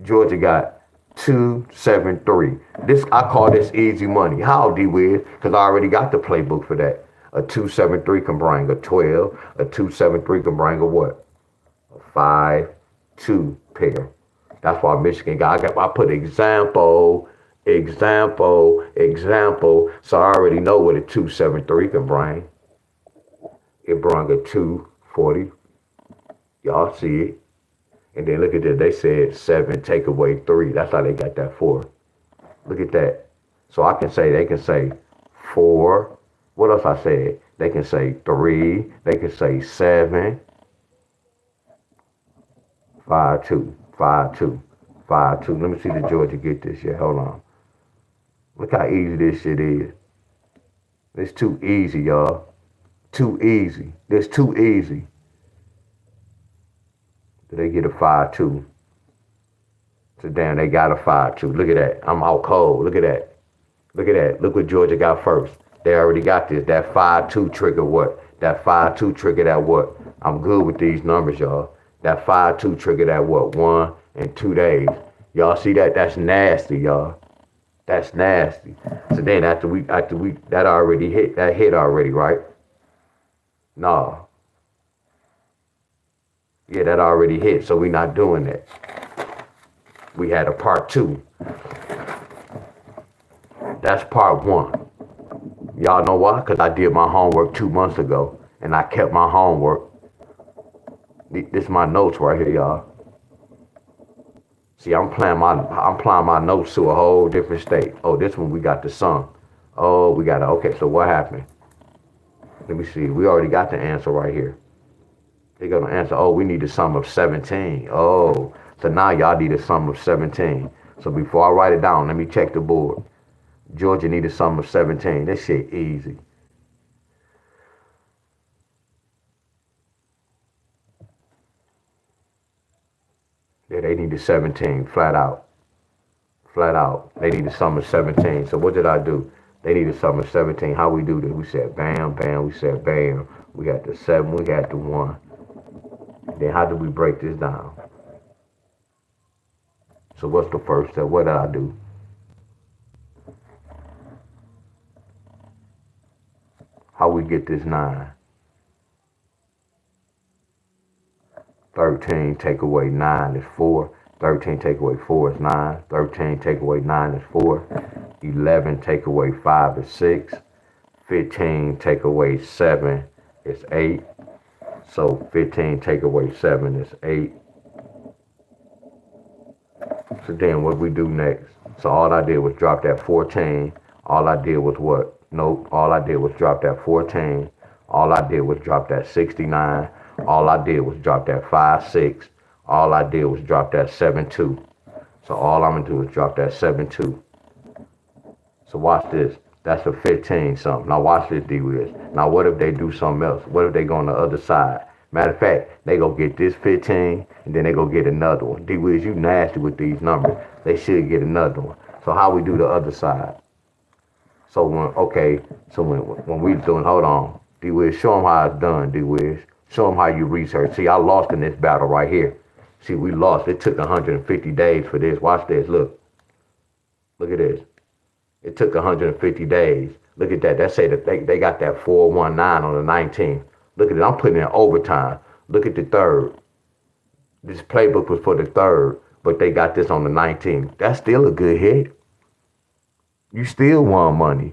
S1: Georgia got 273. This I call this easy money. How, D-Wiz? Because I already got the playbook for that. A 273 can bring a 12. A 273 can bring a what? A 5-2 pair. That's why Michigan got. I put example. So I already know what a 273 can bring. It brought a 240. Y'all see it. And then look at this. They said 7 take away 3. That's how they got that 4. Look at that. So they can say 4. What else I said? They can say 3. They can say 7. 5-2. 5-2. 5-2. Let me see the Georgia get this shit. Hold on. Look how easy this shit is. It's too easy, y'all. Too easy. It's too easy. They get a 5-2. So damn, they got a 5-2. Look at that. I'm out cold. Look at that. Look at that. Look what Georgia got first. They already got this. That 5-2 trigger what? That 5-2 trigger that what? I'm good with these numbers, y'all. That 5-2 trigger that what? 1 and 2 days. Y'all see that? That's nasty, y'all. That's nasty. So then after we that already hit. That hit already, right? No. Yeah, that already hit, so we're not doing that. We had a part 2. That's part 1. Y'all know why? Because I did my homework 2 months ago, and I kept my homework. This is my notes right here, y'all. See, I'm applying my notes to a whole different state. Oh, this one we got the sum. Oh, we got it. Okay, so what happened? Let me see. We already got the answer right here. They're going to answer, oh, we need a sum of 17. Oh, so now y'all need a sum of 17. So before I write it down, let me check the board. Georgia need a sum of 17. This shit easy. Yeah, they need a 17, flat out. Flat out. They need a sum of 17. So what did I do? They need a sum of 17. How we do this? We said bam, bam. We said bam. We got the 7. We got the 1. Then how do we break this down? So what's the first step? What did I do? How we get this 9? 13 take away 9 is 4. 13 take away 4 is 9. 13 take away 9 is 4. 11 take away 5 is 6. 15 take away 7 is 8. So 15 take away 7 is 8. So then what we do next? So all I did was drop that 14. All I did was what? Nope. All I did was drop that 14. All I did was drop that 69. All I did was drop that 5-6. All I did was drop that 7-2. So all I'm going to do is drop that 7-2. So watch this. That's a 15 something. Now watch this, D-Wiz. Now what if they do something else? What if they go on the other side? Matter of fact, they go get this 15, and then they go get another one. D-Wiz, you nasty with these numbers. They should get another one. So how we do the other side? So when we doing, hold on. D-Wiz, show them how it's done, D-Wiz. Show them how you research. See, I lost in this battle right here. See, we lost. It took 150 days for this. Watch this. Look. Look at this. It took 150 days. Look at that. That say that they got that 419 on the 19th. Look at it. I'm putting in overtime. Look at the 3rd. This playbook was for the 3rd, but they got this on the 19th. That's still a good hit. You still won money.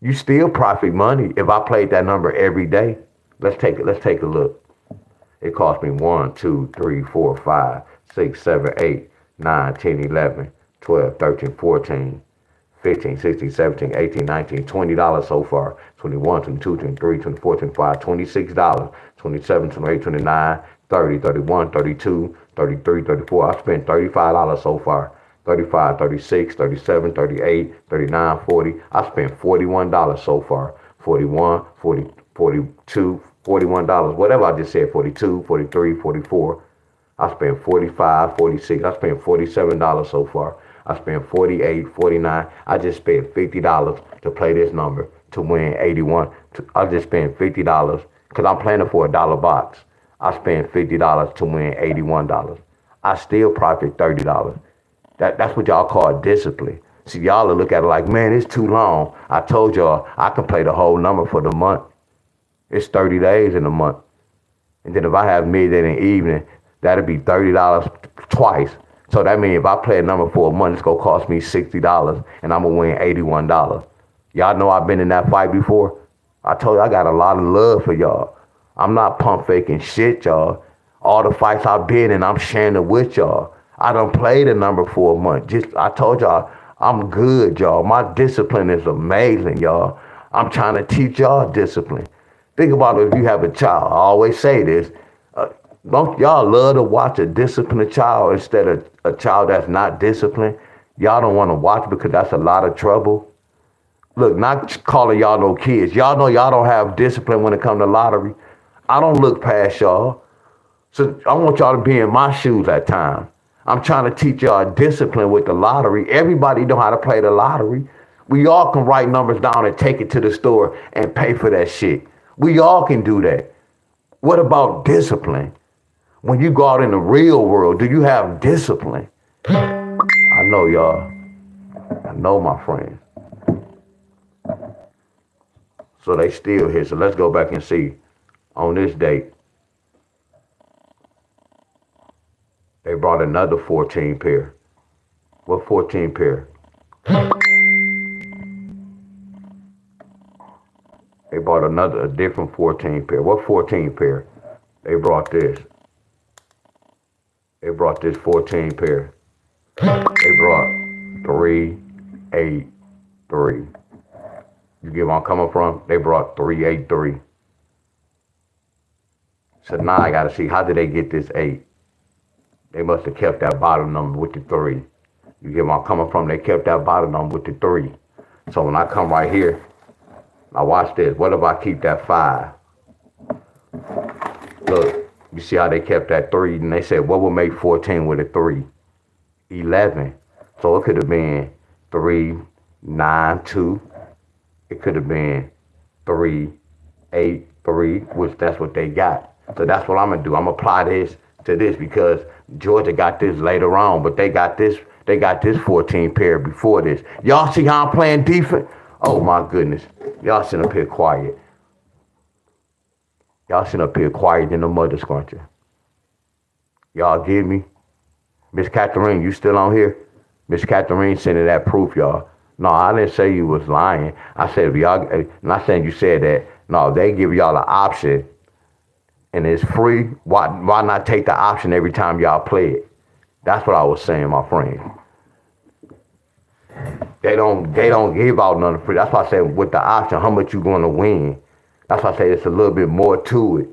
S1: You still profit money if I played that number every day. Let's take a look. It cost me 1, 2, 3, 4, 5, 6, 7, 8, 9, 10, 11, 12, 13, 14, 15, 16, 17, 18, 19, $20 so far. 21, 22, 23, 24, 25, $26, 27, 28, 29, 30, 31, 32, 33, 34. I spent $35 so far. 35, 36, 37, 38, 39, 40. I spent $41 so far. 41, 40, 42, $41. Whatever I just said, 42, 43, 44. I spent 45, 46. I spent $47 so far. I spent 48, 49. I just spent $50 to play this number to win 81. I just spent $50 because I'm playing it for $1 box. I spent $50 to win $81. I still profit $30. That's what y'all call discipline. See, y'all will look at it like, man, it's too long. I told y'all I can play the whole number for the month. It's 30 days in a month. And then if I have midday and evening, that'll be $30 twice. So that means if I play a number for a month, it's gonna cost me $60 and I'm gonna win $81. Y'all know I've been in that fight before. I told you I got a lot of love for y'all. I'm not pump faking shit, y'all. All the fights I've been in, I'm sharing it with y'all. I done played a number for a month. I told y'all I'm good, y'all. My discipline is amazing, y'all. I'm trying to teach y'all discipline. Think about it if you have a child. I always say this. Don't y'all love to watch a disciplined child instead of a child that's not disciplined? Y'all don't want to watch because that's a lot of trouble. Look, not calling y'all no kids. Y'all know y'all don't have discipline when it comes to lottery. I don't look past y'all. So I want y'all to be in my shoes at times. I'm trying to teach y'all discipline with the lottery. Everybody know how to play the lottery. We all can write numbers down and take it to the store and pay for that shit. We all can do that. What about discipline? When you go out in the real world, do you have discipline? I know y'all. I know my friends. So they still here. So let's go back and see. On this date, they brought another 14 pair. What 14 pair? They brought a different 14 pair. What 14 pair? They brought this. They brought this 14 pair. They brought 3, 8, 3. You get where I'm coming from? They brought 3, 8, 3. So now I gotta see, how did they get this 8? They must have kept that bottom number with the 3. You get where I'm coming from? They kept that bottom number with the 3. So when I come right here, now watch this. What if I keep that 5? Look, you see how they kept that 3? And they said, what would make 14 with a 3? 11. So it could have been 3, 9, 2. It could have been 3, 8, 3, which that's what they got. So that's what I'm gonna do. I'm gonna apply this to this because Georgia got this later on, but they got this 14 pair before this. Y'all see how I'm playing defense? Oh my goodness. Y'all sitting up here quiet. Y'all sitting up here quiet in the mother scruncher. Y'all get me? Miss Catherine, you still on here? Miss Catherine sending that proof, y'all. No, I didn't say you was lying. I said, y'all, not saying you said that. No, they give y'all an option and it's free. Why not take the option every time y'all play it? That's what I was saying, my friend. They don't give out none free. That's why I said with the option, how much you gonna win. That's why I say it's a little bit more to it.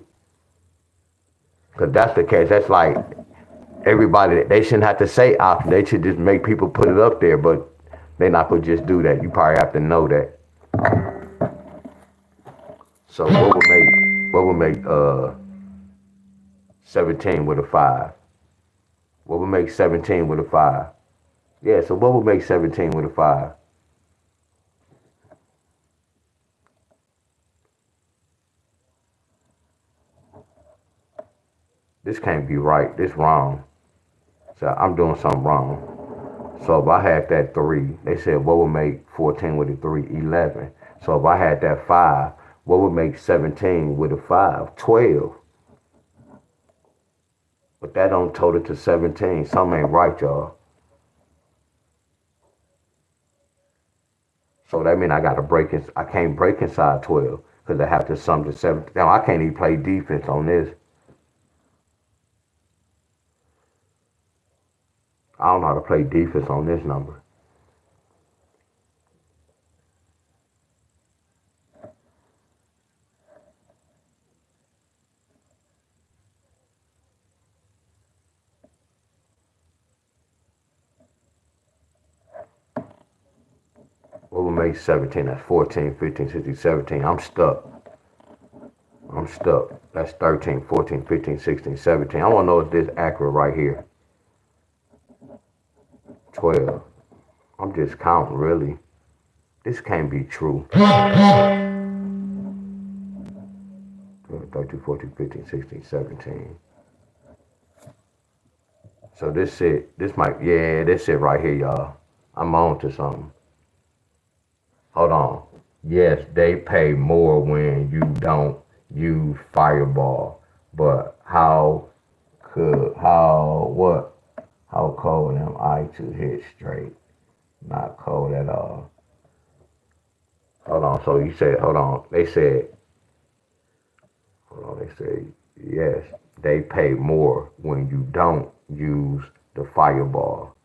S1: Cause that's the case. That's like everybody, they shouldn't have to say option. They should just make people put it up there, but they're not gonna just do that. You probably have to know that. So what would make 17 with a 5? What would make 17 with a 5? Yeah, so what would make 17 with a 5? This can't be right. This wrong. So I'm doing something wrong. So if I had that 3, they said what would make 14 with a 3? 11. So if I had that 5, what would make 17 with a 5? 12. But that don't total to 17. Something ain't right, y'all. So that means I gotta break it. I can't break inside 12 because I have to sum to 17. Now I can't even play defense on this. I don't know how to play defense on this number. What would make 17? That's 14, 15, 16, 17. I'm stuck. That's 13, 14, 15, 16, 17. I want to know if this accurate right here. 12. I'm just counting, really. This can't be true. 13, 14, 15, 16, 17. So this it. This might, yeah, this it right here, y'all. I'm on to something. Hold on. Yes, they pay more when you don't use Fireball. But how cold am I to hit straight? Not cold at all. Hold on. So you said, hold on. They said, yes, they pay more when you don't use the Fireball.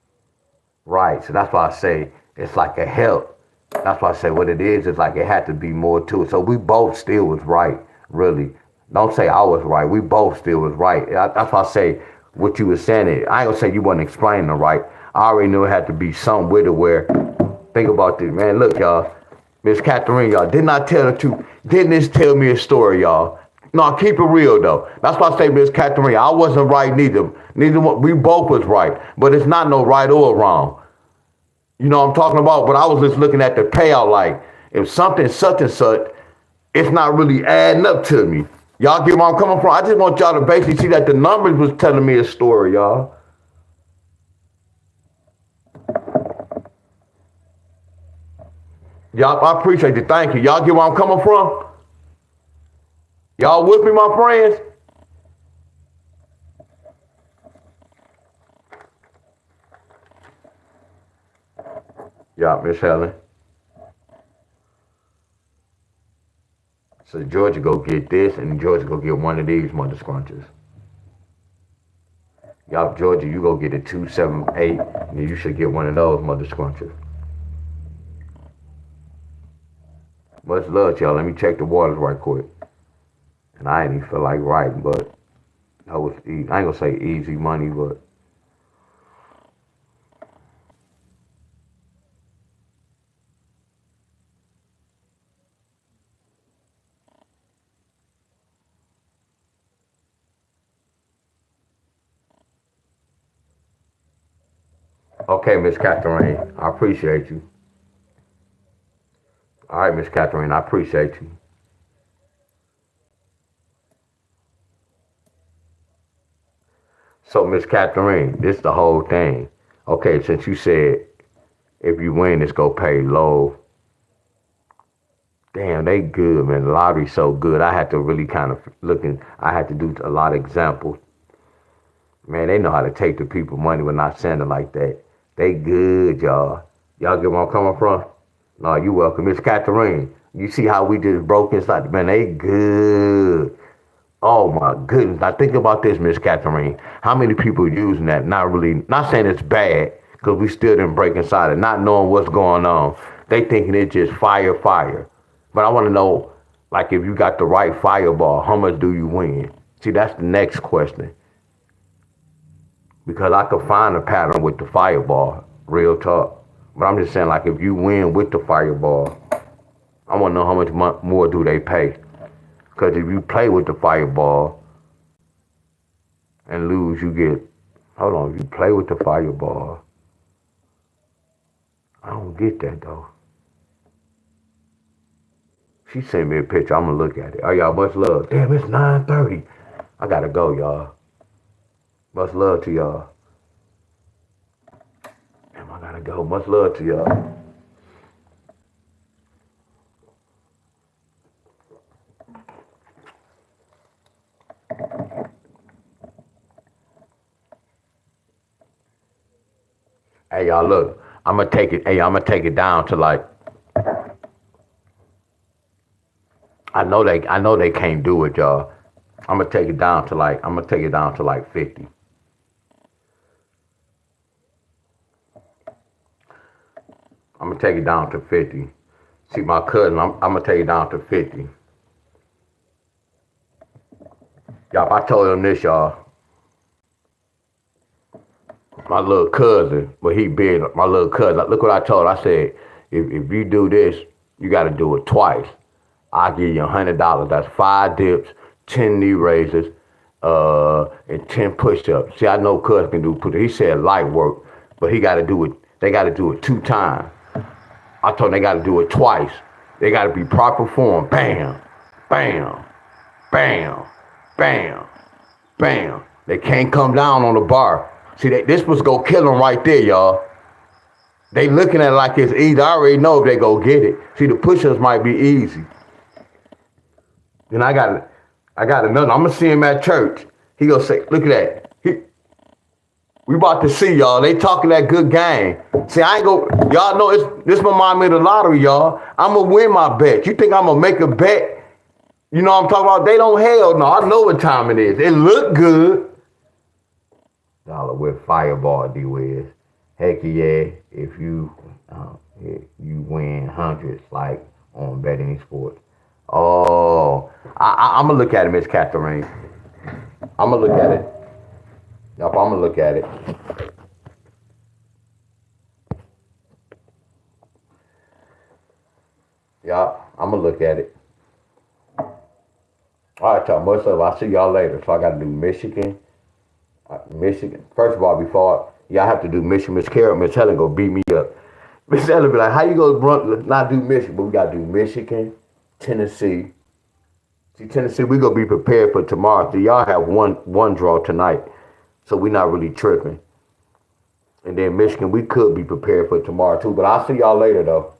S1: Right. So that's why I say it's like a help. That's why I say what it is like it had to be more to it. So we both still was right, really. Don't say I was right. We both still was right. That's why I say what you were saying. I ain't gonna say you wasn't explaining it right. I already knew it had to be something with it where, think about this, man. Look, y'all. Miss Catherine, y'all, didn't I tell the truth? Didn't this tell me a story, y'all? No, keep it real, though. That's why I say, Miss Catherine, I wasn't right neither. Neither one, we both was right. But it's not no right or wrong. You know what I'm talking about? But I was just looking at the payout like, if something such and such, it's not really adding up to me. Y'all get where I'm coming from? I just want y'all to basically see that the numbers was telling me a story, y'all. Y'all, I appreciate it. Thank you. Y'all get where I'm coming from? Y'all with me, my friends? Yeah, Miss Helen. So Georgia go get this, and Georgia go get one of these mother scrunches. Y'all, Georgia, you go get a 278, and you should get one of those mother scrunches. Much love, y'all. Let me check the waters right quick. And I ain't even feel like writing, but that was easy. I ain't gonna say easy money, but okay, Miss Catherine, I appreciate you. All right, Miss Catherine, I appreciate you. So, Miss Catherine, this the whole thing. Okay, since you said if you win, it's gonna pay low. Damn, they good, man. The lottery's so good. I had to really kind of I had to do a lot of examples. Man, they know how to take the people money when not sending like that. They good, y'all. Y'all get where I'm coming from? No, you welcome. Miss Catherine, you see how we just broke inside? Man, they good. Oh my goodness. Now think about this, Miss Catherine. How many people using that? Not saying it's bad, because we still didn't break inside it, not knowing what's going on. They thinking it's just fire, fire. But I want to know, like, if you got the right fireball, how much do you win? See, that's the next question. Because I could find a pattern with the fireball, real talk. But I'm just saying, like, if you win with the fireball, I want to know how much more do they pay. Because if you play with the fireball and lose, you get, hold on, if you play with the fireball, I don't get that, though. She sent me a picture. I'm going to look at it. Oh, y'all, much love. Damn, it's 9:30. I got to go, y'all. Much love to y'all. Damn, I got to go. Much love to y'all. Hey, y'all, look. I'm going to take it down to like, I know they can't do it, y'all. I'm gonna take it down to like 50. I'm gonna take it down to 50. See my cousin, I'm gonna take it down to 50. Y'all, if I told him this, y'all, my little cousin, but he big, my little cousin, look what I told her. I said, if you do this, you gotta do it twice. I'll give you $100. That's 5 dips, 10 knee raises, and 10 push-ups. See, I know Cuz can do push-ups. He said light work, but he got to do it. They got to do it 2 times. I told them they got to do it twice. They got to be proper form. Bam, bam, bam, bam, bam. They can't come down on the bar. See, this was gonna kill them right there, y'all. They looking at it like it's easy. I already know if they go get it. See, the push-ups might be easy. Then I got another. I'm gonna see him at church. He gonna say, look at that. We about to see y'all. They talking that good game. See, I ain't go. Y'all know this remind me of the lottery, y'all. I'm gonna win my bet. You think I'm gonna make a bet? You know what I'm talking about? They don't hell no. I know what time it is. It look good. Dollar with Fireball D-Wiz. Heck yeah, if you win hundreds like on betting sports. Oh, I'm gonna look at it, Miss Catherine. I'm gonna look at it. Yup, I'm gonna look at it. Yup, I'm gonna look at it. All right, y'all. Much love. I'll see y'all later. So I gotta do Michigan. Michigan. First of all, before y'all have to do Michigan, Miss Carol, Miss Helen go beat me up. Miss Helen be like, how you gonna not do Michigan? But we gotta do Michigan, Tennessee. See, Tennessee, we gonna be prepared for tomorrow. So y'all have one draw tonight, so we not really tripping. And then Michigan, we could be prepared for tomorrow too. But I'll see y'all later though.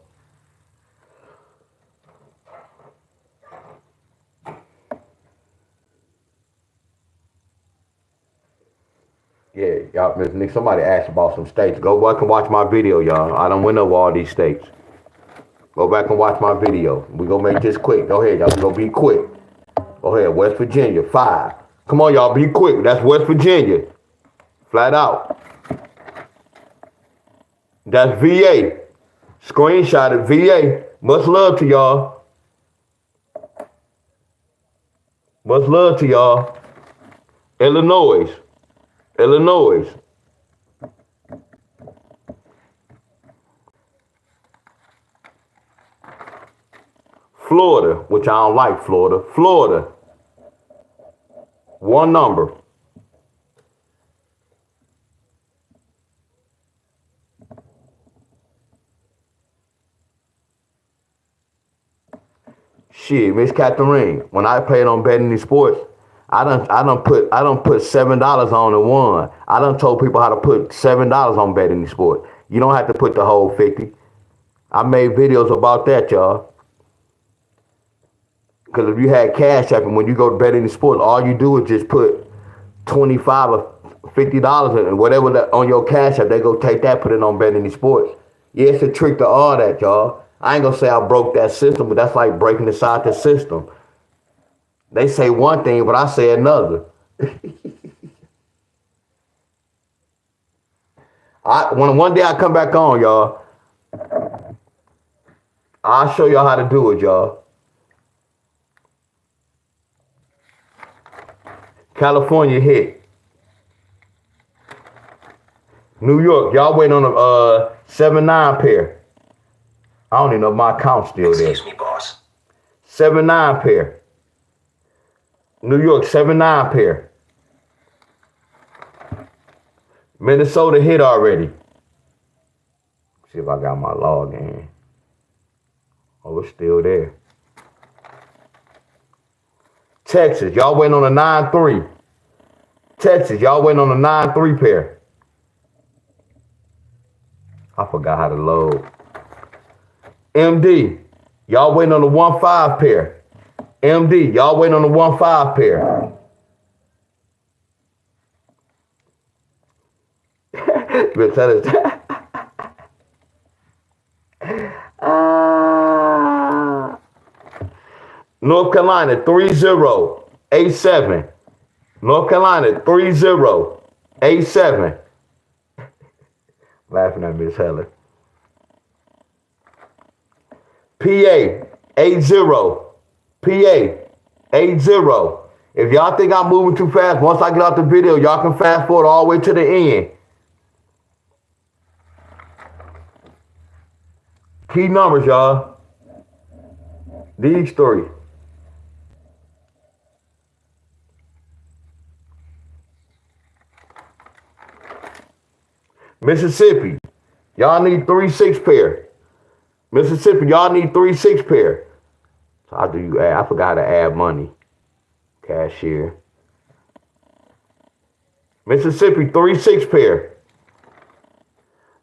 S1: Yeah, y'all, Miss Nick, somebody asked about some states. Go back and watch my video, y'all. I done went over all these states. Go back and watch my video. We gonna make this quick. Go ahead, y'all. We gonna be quick. Go ahead, West Virginia, 5. Come on, y'all, be quick. That's West Virginia. Flat out. That's VA. Screenshot it, VA. Much love to y'all. Much love to y'all. Illinois. Florida, which I don't like Florida. 1 number. Shit, Miss Catherine, when I played on betting these sports, I done put $7 on and won. I done told people how to put $7 on betting these sports. You don't have to put the whole 50. I made videos about that, y'all. Because if you had Cash App and when you go to bet any sports, all you do is just put $25 or $50 and whatever on your Cash App, they go take that, put it on bet any sports. Yeah, it's a trick to all that, y'all. I ain't gonna say I broke that system, but that's like breaking inside the system. They say one thing, but I say another. When one day I come back on, y'all, I'll show y'all how to do it, y'all. California hit. New York, y'all waiting on a 7-9 pair. I don't even know if my account's still there.
S2: Excuse me, boss.
S1: 7-9 pair. New York, 7-9 pair. Minnesota hit already. See if I got my log in. Oh, it's still there. Texas, y'all waiting on a 9-3. Texas, y'all waiting on a 9-3 pair. I forgot how to load. MD, y'all waiting on the 1-5 pair. MD, y'all waiting on the 1-5 pair. North Carolina 3-0, 8-7. North Carolina 3-0, 8-7. Laughing at Miss Heller. PA 8-0. PA 8-0. If y'all think I'm moving too fast, once I get out the video, y'all can fast forward all the way to the end. Key numbers, y'all. These 3. Mississippi, y'all need 3 6 pair. Mississippi, y'all need 3 6 pair. So how do you add? I forgot to add money. Cashier. Mississippi, 3 6 pair.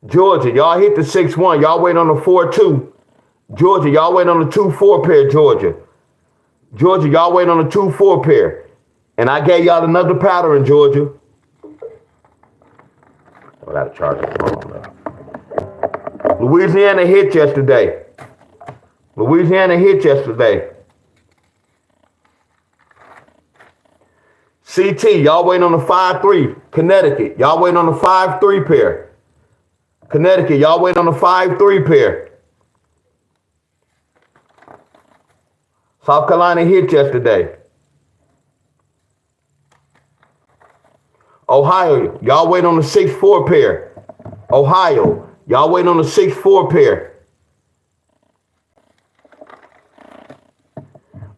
S1: Georgia, y'all hit the 6-1. Y'all wait on the 4-2. Georgia, y'all wait on the 2-4 pair, Georgia. Georgia, y'all wait on the 2-4 pair. And I gave y'all another pattern, Georgia. I gotta charge the phone now. Louisiana hit yesterday. Louisiana hit yesterday. CT, y'all waiting on the 5-3. Connecticut, y'all waiting on the 5-3 pair. Connecticut, y'all waiting on the 5-3 pair. South Carolina hit yesterday. Ohio, y'all waiting on the 6-4 pair. Ohio, y'all waiting on the 6-4 pair.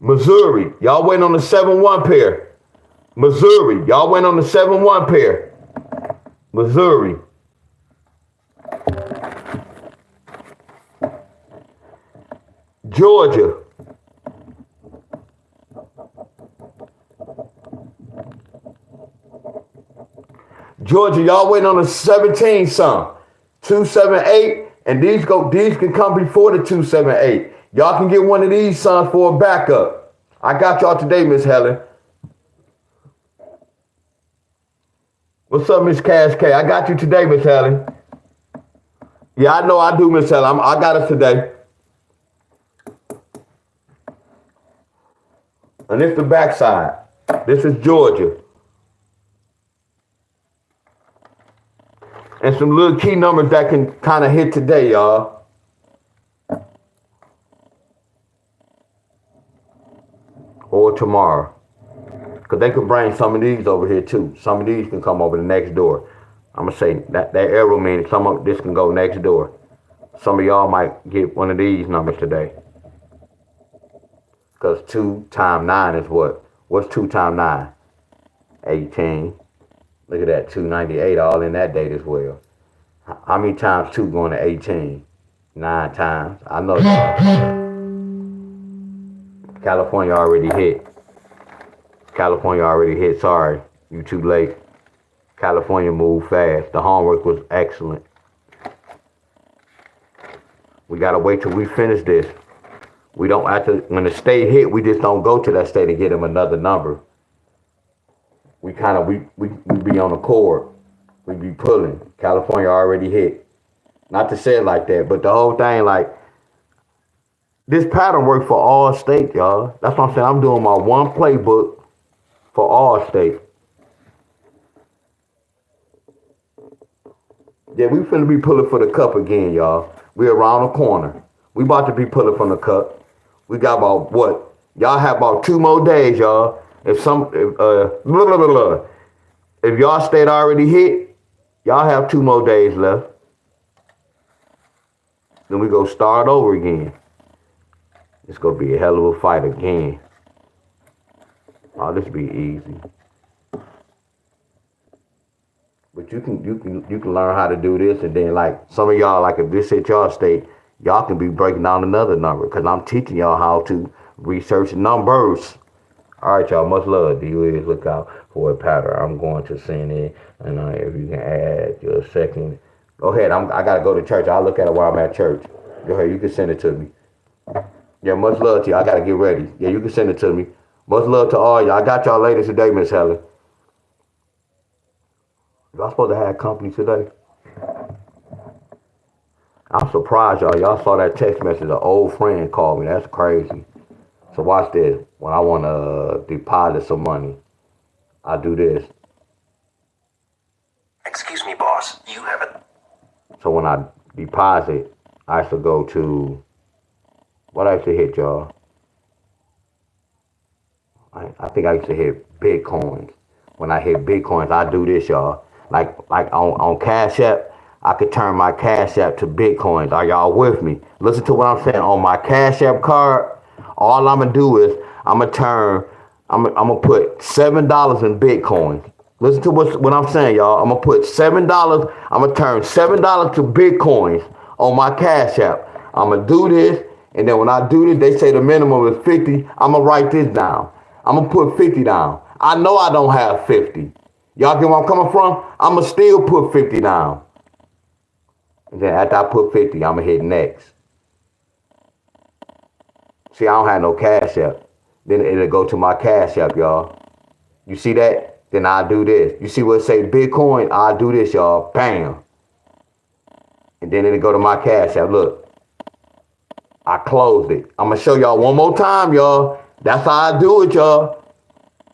S1: Missouri, y'all waiting on the 7-1 pair. Missouri, y'all went on the 7-1 pair. Missouri. Georgia. Georgia, y'all waiting on the 17 some. 278, and these can come before the 278. Y'all can get one of these sons for a backup. I got y'all today, Miss Helen. What's up, Miss Cash K? I got you today, Miss Helen. Yeah, I know I do, Miss Helen. I got us today. And it's the backside. This is Georgia. And some little key numbers that can kind of hit today, y'all. Or tomorrow. Because they could bring some of these over here too. Some of these can come over the next door. I'm going to say that arrow means some of this can go next door. Some of y'all might get one of these numbers today. Because 2 times 9 is what? What's 2 times 9? 18. Look at that, 298 all in that date as well. How many times 2 going to 18? 9 times. I know y'all. California already hit. California already hit. Sorry, you too late. California moved fast. The homework was excellent. We gotta wait till we finish this. We don't have to, when the state hit, we just don't go to that state and get them another number. We kind of, we be on the cord. We be pulling. California already hit. Not to say it like that, but the whole thing, like, this pattern worked for all states, y'all. That's what I'm saying. I'm doing my one playbook for all states. Yeah, we finna be pulling for the cup again, y'all. We around the corner. We about to be pulling from the cup. We got about what? Y'all have about 2 more days, y'all. If y'all state already hit, y'all have 2 more days left. Then we go start over again. It's gonna be a hell of a fight again. Oh, this be easy. But you can learn how to do this, and then like some of y'all, like if this hit y'all state, y'all can be breaking down another number because I'm teaching y'all how to research numbers. All right, y'all. Much love. DUIs, look out for a pattern. I'm going to send it, and if you can add your second. Go ahead. I gotta go to church. I'll look at it while I'm at church. Go ahead. You can send it to me. Yeah, much love to you. I gotta get ready. Yeah, you can send it to me. Much love to all y'all. I got y'all later today, Miss Helen. Y'all supposed to have company today? I'm surprised, y'all. Y'all saw that text message. An old friend called me. That's crazy. So watch this. When I want to deposit some money, I do this.
S2: Excuse me, boss. You have a...
S1: So when I deposit, I have to go to... What I used to hit, y'all? I think I used to hit Bitcoins. When I hit Bitcoins, I do this, y'all. Like on Cash App, I could turn my Cash App to Bitcoins. Are y'all with me? Listen to what I'm saying. On my Cash App card, all I'm gonna do is I'm gonna put $7 in Bitcoins. Listen to what I'm saying, y'all. I'm gonna put $7. I'm gonna turn $7 to Bitcoins on my Cash App. I'm gonna do this, and then when I do this, they say the minimum is 50. I'm gonna write this down. I'm gonna put 50 down. I know I don't have 50. Y'all get where I'm coming from? I'm gonna still put 50 down. And then after I put 50, I'm gonna hit next. See, I don't have no Cash App. Then it'll go to my Cash App, y'all. You see that? Then I do this. You see what it say Bitcoin? I do this, y'all. Bam. And then it'll go to my Cash App. Look, I closed it. I'm gonna show y'all one more time, y'all. That's how I do it, y'all.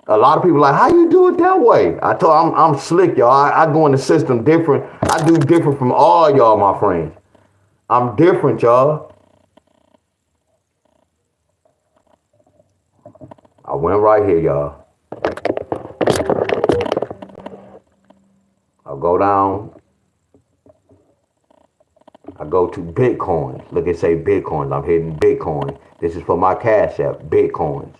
S1: A lot of people like, how you do it that way? I told I'm slick, y'all. I go in the system different. I do different from all y'all, my friends. I'm different, y'all. I went right here, y'all. I'll go down. I go to Bitcoin. Look, it say Bitcoins. I'm hitting Bitcoin. This is for my Cash App, Bitcoins.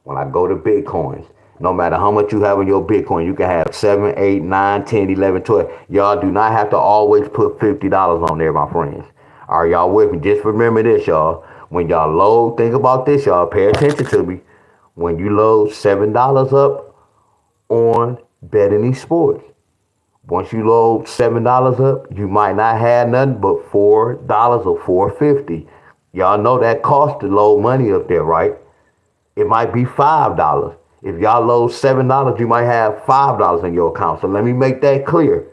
S1: When I go to Bitcoins, no matter how much you have in your Bitcoin, you can have 7, 8, 9, 10, 11, 12. Y'all do not have to always put $50 on there, my friends. Are y'all with me? Just remember this, y'all. When y'all load, think about this, y'all. Pay attention to me. When you load $7 up on betting these sports, once you load $7 up, you might not have nothing but $4 or $4.50. Y'all know that costs to load money up there, right? It might be $5. If y'all load $7, you might have $5 in your account. So let me make that clear.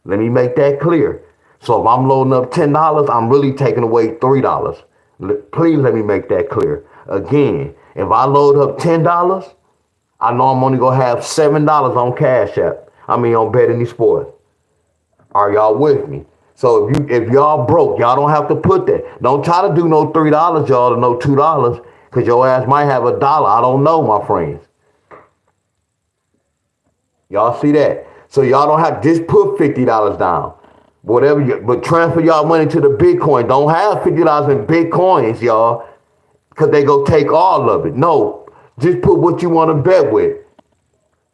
S1: Let me make that clear. So if I'm loading up $10, I'm really taking away $3. Please let me make that clear. Again, if I load up $10, I know I'm only gonna have $7 on Cash App. On Bet Any Sport. Are y'all with me? So if y'all broke, y'all don't have to put that. Don't try to do no $3, y'all, to no $2, because your ass might have $1. I don't know, my friends. Y'all see that? So y'all don't have just put $50 down. But transfer y'all money to the Bitcoin. Don't have $50 in Bitcoins, y'all, because they go take all of it. No, just put what you want to bet with.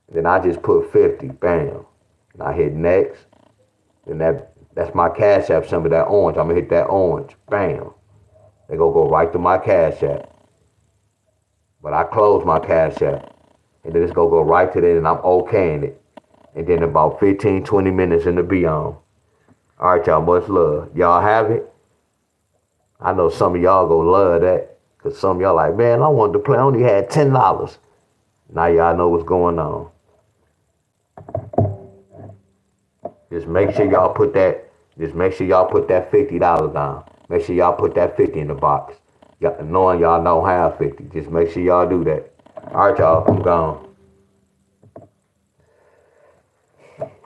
S1: Then I just put 50, bam. And I hit next. And that's my Cash App symbol, that orange. I'm gonna hit that orange, bam. They go right to my Cash App. But I close my Cash App. And then it's gonna go right to that, and I'm okaying it. And then about 15, 20 minutes in the beyond. All right, y'all, much love. Y'all have it? I know some of y'all gonna love that. Because some of y'all like, man, I wanted to play. I only had $10. Now y'all know what's going on. Just make sure y'all put that $50 down. Make sure y'all put that 50 in the box. Knowing y'all don't have 50. Just make sure y'all do that. All right, y'all,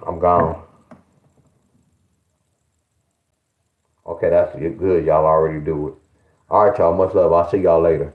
S1: I'm gone. Okay, that's good. Y'all already do it. All right, y'all, much love. I'll see y'all later.